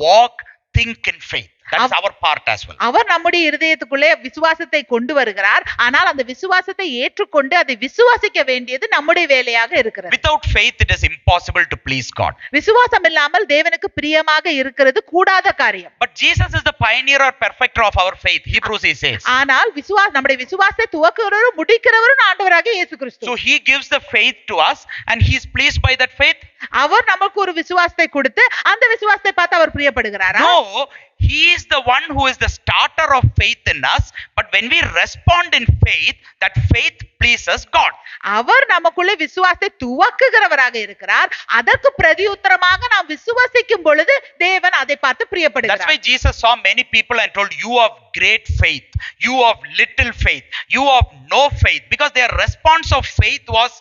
walk, think in faith. That is our part as well. அவர் நம்முடைய இருதயத்துக்குள்ளே விசுவாசத்தை கொண்டு வருகிறார், ஆனால் அந்த விசுவாசத்தை ஏற்றுக்கொண்டு அதை விசுவாசிக்க வேண்டியது நம்முடைய வேலையாக இருக்கிறது. Without faith it is impossible to please God. விசுவாசம் இல்லாமல் தேவனுக்கு பிரியமாக இருக்கிறது கூடாத காரியம். But Jesus is the pioneer or perfecter of our faith. Hebrews he says. ஆனால் நம்முடைய விசுவாசத்தை துவக்குகிறவரும் முடிக்கிறவரும் ஆண்டவராகிய இயேசு கிறிஸ்து. So he gives the faith to us and he is pleased by that faith. அவர் நமக்கு ஒரு விசுவாசத்தை கொடுத்து அந்த விசுவாசத்தை பார்த்து அவர் பிரியப்படுகிறாரா? No, he is the one who is the starter of faith in us, but when we respond in faith, that faith pleases God. அவர் நமக்குள்ளே விசுவாசத்தை துவக்குகிறவராக இருக்கிறார், அதற்கு பிரதியுத்தரமாக நாம் விசுவாசிக்கும் பொழுது தேவன் அதை பார்த்து பிரியப்படுகிறார். That's why Jesus saw many people and told, you have great faith, you have little faith, you have no faith, because their response of faith was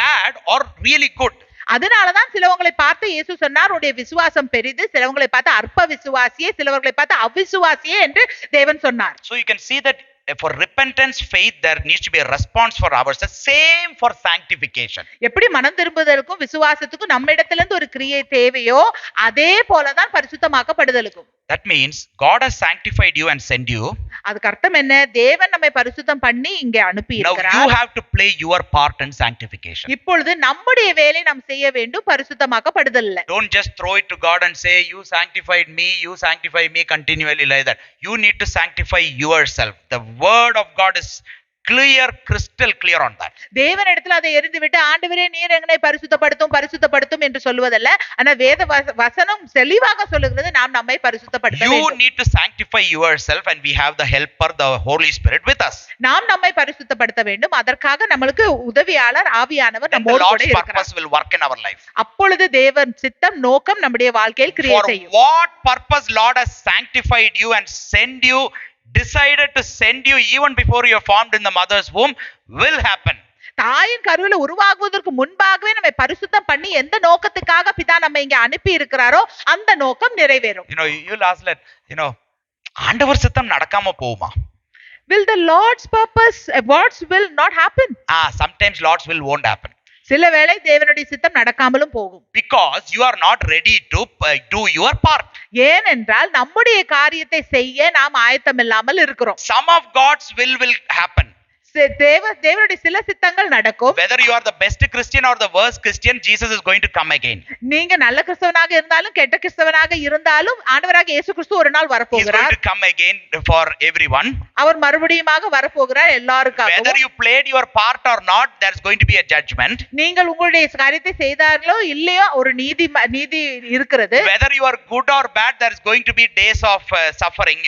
bad or really good. அதனாலதான் சிலவங்களை பார்த்து இயேசு சொன்னார், உடைய விசுவாசம் பெரிது, சிலவங்களை பார்த்து அற்ப விசுவாசியே, சிலவர்களை பார்த்து அவிசுவாசியே என்று தேவன் சொன்னார். So you can see that for repentance, faith, there needs to be a response for ourselves. Same for sanctification. எப்படி மனம் திரும்புதலுக்கும் விசுவாசத்துக்கும் நம்ம இடத்துல இருந்து ஒரு கிரியை தேவையோ அதே போலதான் பரிசுத்தமாக்கப்படுதலுக்கும். That means God has sanctified you and sent you. அதுக்கு அர்த்தம் என்ன? தேவன் நம்மை பரிசுத்தம் பண்ணி இங்கே அனுப்பி Now you இருக்கிறார். have to play your part in sanctification. இப்பொழுது நம்முடைய வேலை நாம் செய்ய வேண்டும் பரிசுத்தமாக்கப்படுதல்ல. Don't just throw it to God and say, you sanctified me, you sanctify me continually like that. You need to sanctify yourself. The word of God is clear, crystal clear on that. தேவன் இடத்துல அதை எரிந்து விட்டு ஆண்டவரே நீர் எங்களை பரிசுத்தப்படுத்தும் என்று சொல்வதல்ல. ஆனா வேத வசனம் தெளிவாக சொல்லுகிறது நாம் நம்மை பரிசுத்தப்படுத்த You வேண்டும். need to sanctify yourself and we have the helper, the Holy Spirit with us. நாம் நம்மை பரிசுத்தப்படுத்த வேண்டும். அதற்காக நம்மளுக்கு உதவியாளர் ஆவியானவர் Then the நம்மோடு கூட Lord's இருக்கிறார். purpose will work in our life. அப்பொழுது தேவன் சித்தம் நோக்கம் நம்முடைய வாழ்க்கையில் கிரியை For செய்யும். what purpose Lord has sanctified you and sent you, decided to send you even before you are formed in the mother's womb, will happen. தாயின் கருவில உருவாகுவதற்கு முன்பாகவே நம்மை பரிசுத்தம் பண்ணி எந்த நோக்கத்துக்காக பிதா நம்ம இங்க அனுப்பி இருக்கிறாரோ அந்த நோக்கம் நிறைவேறும். You'll ask that, ஆண்டவர் சித்தம் நடக்காம போகுமா? Will the Lord's purpose, God's will not happen? Sometimes Lord's will won't happen. சில வேளை தேவனுடைய சித்தம் நடக்காமலும் போகும். Because you are not ready to do your part. ஏனென்றால் நம்முடைய காரியத்தை செய்ய நாம் ஆயத்தமில்லாமல் இருக்கிறோம். Some of God's will happen. தேவனுடைய சில சித்தங்கள் நடக்கும். Whether you are the best Christian or the worst Christian, Jesus is going to come again. நீங்க நல்ல கிறிஸ்தவனாக இருந்தாலும் கெட்ட கிறிஸ்தவனாக இருந்தாலும் ஆண்டவராகிய இயேசு கிறிஸ்து ஒரு நாள் He is வரப்போகிறார். going to come again for everyone. அவர் மறுபடியுமாக வரப்போகிறார் எல்லாருக்காகவும். Whether you played your part or not, there's going to be a judgment. நீங்கள் உங்களுடைய காரியத்தை செய்தார்களோ இல்லையோ ஒரு நீதி இருக்கிறது. Whether you are good or bad, there's going to be days of suffering,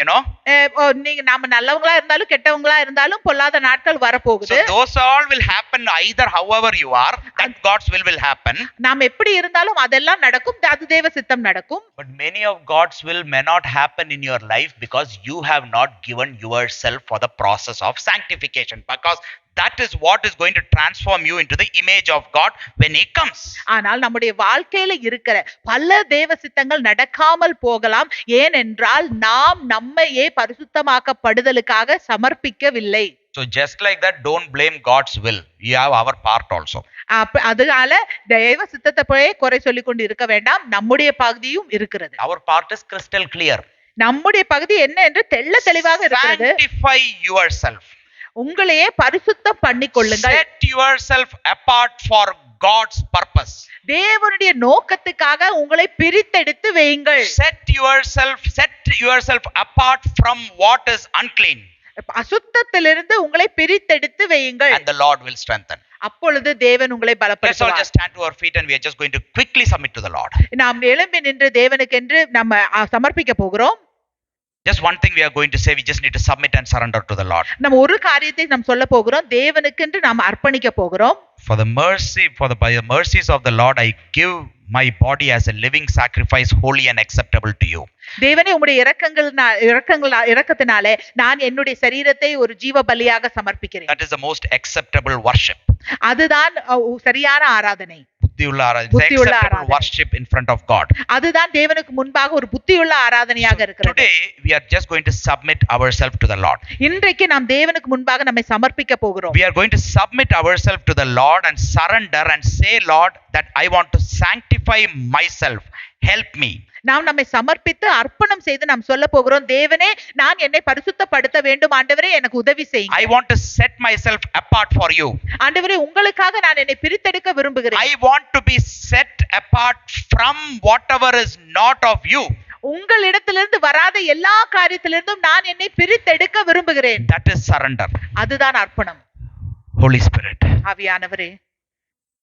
நீங்க நாம நல்லவங்களா இருந்தாலும் கெட்டவங்களா இருந்தாலும் பொல்லாத நாட்கள் வரப்போகுது. So those all will happen either however you are, that God's will happen. நாம் எப்படி இருந்தாலும் அதெல்லாம் நடக்கும். அது தேவ சித்தம் நடக்கும். But many of God's will may not happen in your life because you have not given yourself for the process of sanctification, because that is what is going to transform you into the image of God when He comes. ஆனால் நம்முடைய வாழ்க்கையில இருக்கிற பல தேவ சித்தங்கள் நடக்காமல் போகலாம். ஏனென்றால் நாம் நம்மையே பரிசுத்தமாக்கப்படுதலுக்காக சமர்ப்பிக்கவில்லை. So just like that, don't blame God's will. You have our part also. அதனால தேவ சித்தத்தை போய் குறை சொல்லிக் கொண்டு இருக்க வேண்டாம். நம்முடைய பகுதியும் இருக்கிறது. Our part is crystal clear. நம்முடைய பகுதி என்ன என்று தெளிவாக இருக்கிறது. Sanctify yourself. உங்களையே பரிசுத்தம் பண்ணிக்கொள்ளுங்கள். Set yourself apart for God's purpose. தேவனுடைய நோக்கத்துக்காக உங்களை பிரித்தெடுத்து வையுங்கள். Set yourself apart from what is unclean. அசுத்தத்திலிருந்து உங்களை பிரித்தெடுத்து வையுங்கள். And the Lord will strengthen. அப்பொழுது தேவன் உங்களை Let's all பலப்படுத்துவார். just stand to our feet and we are just going to quickly submit to the Lord. நாம் எழும்பி நின்று தேவனுக்கென்று நம்ம சமர்ப்பிக்க போகிறோம். Just one thing we are going to say, we just need to submit and surrender to the Lord. நம்ம ஒரு காரியத்தை நாம் சொல்ல போகிறோம். தேவனுக்கென்று நாம் அர்ப்பணிக்க போகிறோம். By the mercies of the Lord, I give my body as a living sacrifice, holy and acceptable to you. தேவனே உம்முடைய இரக்கத்தினாலே நான் என்னுடைய சரீரத்தை ஒரு ஜீவ பலியாக சமர்ப்பிக்கிறேன். That is the most acceptable worship. அதுதான் சரியான ஆராதனை. புத்தியுள்ள acceptable worship in front of God. அதுதான் தேவனுக்கு முன்பாக ஒரு புத்தியுள்ள ஆராதனையாக இருக்கிறது. Today we are just going to submit ourselves to the Lord. இன்றைக்கு நாம் தேவனுக்கு முன்பாக நம்மை சமர்ப்பிக்க போகிறோம். We are going to submit ourselves to the Lord and surrender and say, Lord, that I want to sanctify myself. Help me. நாம் நம்மை சமர்ப்பித்து அர்ப்பணம் செய்து நாம் சொல்ல போகிறோம். தேவனே நான் என்னை பரிசுத்தப்படுத்த வேண்டும். ஆண்டவரே எனக்கு உதவி செய்யுங்க. I want to set myself apart for you. ஆண்டவரே உங்களுக்காக நான் என்னை பிரித்தெடுக்க விரும்புகிறேன். I want to be set apart from whatever is not of you. உங்களிடத்திலிருந்து வராத எல்லா காரியத்திலிருந்தும் நான் என்னை பிரித்தெடுக்க விரும்புகிறேன். That is surrender. அதுதான் அர்ப்பணம். Holy Spirit, ஆவியானவரே,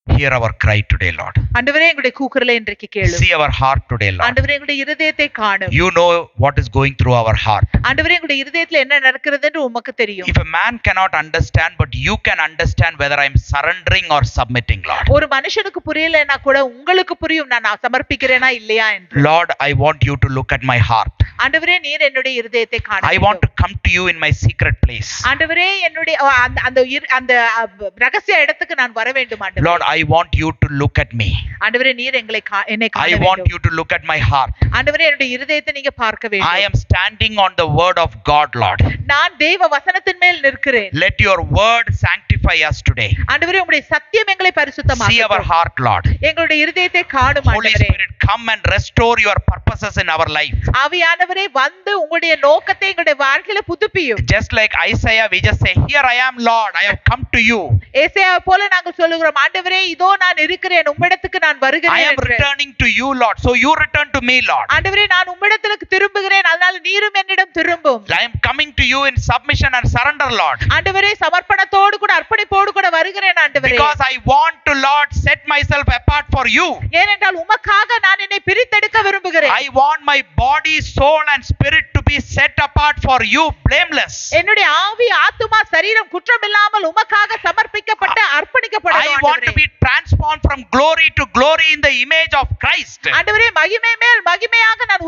hear our cry today, Lord. ஆண்டவரே எங்களுடைய கூக்குரலை இன்றைக்கு கேளும். See our heart today, Lord. ஆண்டவரே எங்களுடைய இருதயத்தை காணும். You know what is going through our heart. ஆண்டவரே எங்களுடைய இருதயத்துல என்ன நடக்கிறது என்று உமக்கு தெரியும். If a man cannot understand, but you can understand whether I am surrendering or submitting, Lord. ஒரு மனுஷனுக்கு புரியலனா கூட உங்களுக்கு புரியும் நான் சமர்ப்பிக்கிறேனா இல்லையா என்று. Lord, I want you to look at my heart. ஆண்டவரே நீர் என்னுடைய இருதயத்தை காண I want to come to you in my secret place. ஆண்டவரே என்னுடைய அந்த ரகசிய இடத்துக்கு நான் வர வேண்டும் ஆண்டவரே. Lord, I want you to look at me. ஆண்டவரே நீர் என்னை காண I வேண்டும். want you to look at my heart. ஆண்டவரே என்னுடைய இருதயத்தை நீங்க பார்க்க வேண்டும். I am standing on the word of God, Lord. நான் தேவ வசனத்தின் மேல் நிற்கிறேன். Let your word sanctify us today. ஆண்டவரே உம்முடைய சத்தியம் எங்களை பரிசுத்தமாக்கட்டும். See our heart, Lord. எங்களுடைய இருதயத்தை காணும் Holy ஆண்டவரே. Spirit, come and restore your purposes in our life. ஆவியானவரே வந்து உங்களுடைய நோக்கத்தை எங்களுடைய வாழ்க்கையில புதுப்பியும். Just like Isaiah, we just say, here I am, Lord, I have come to you. ஏசாயா போல நாங்கள் சொல்லுகிறோம், ஆண்டவரே இதோ நான் இருக்கிறேன், உம்மிடத்துக்கு நான் வருகிறேன். I am returning to you, Lord, so you return to me, Lord. ஆண்டவரே நான் உம்மிடத்துக்கு திரும்புகிறேன், அதனால நீரும் என்னிடம் திரும்பும். I am coming to you in submission and surrender, Lord. ஆண்டவரே சமர்ப்பணத்தோடு கூட அர்ப்பணிப்போடு கூட வருகிறேன் ஆண்டவரே. Because I want to, Lord, set myself apart for you. ஏனென்றால் உமக்காக நான் என்னை பிரித்தெடுக்க விரும்புகிறேன். I want my body, soul and spirit to be set apart for you, blameless. என்னுடைய ஆவி, ஆத்துமா, சரீரம் குற்றமில்லாமல் உமக்காக சமர்ப்பிக்கப்பட்டு அர்ப்பணிக்கப்பட I want to be transformed from glory to glory in the image of Christ. ஆண்டவரே மகிமை மேல் மகிமையாக நான்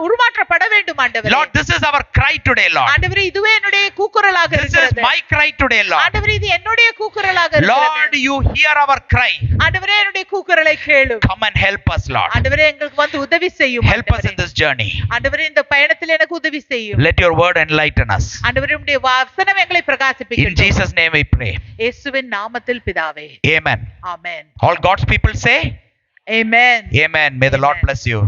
உருமாற்றப்பட வேண்டும் ஆண்டவரே. Lord, this is our cry today, Lord. ஆண்டவரே இதுவே என்னுடைய கூக்குரலாக This is இருக்கிறது. my cry today, Lord. ஆண்டவரே இது என்னுடைய கூக்குரலாக இருக்கிறது. Lord, you hear our cry. ஆண்டவரே என்னுடைய கூக்குரலை கேளும். Come and help us, Lord. ஆண்டவரே எங்களுக்கு வந்து உதவி செய்யும். Help us in this journey. ஆண்டவரே இந்த பயணத்தில் எனக்கு உதவி செய்யும். Let your word enlighten us. ஆண்டவரே உம்முடைய வசனம் எங்களை In பிரகாசிப்பிக்கட்டும். Jesus' name we pray. இயேசுவின் நாமத்தில் பிதாவே. Amen. Amen. All God's people say, Amen. Amen. May the Lord Amen. bless you.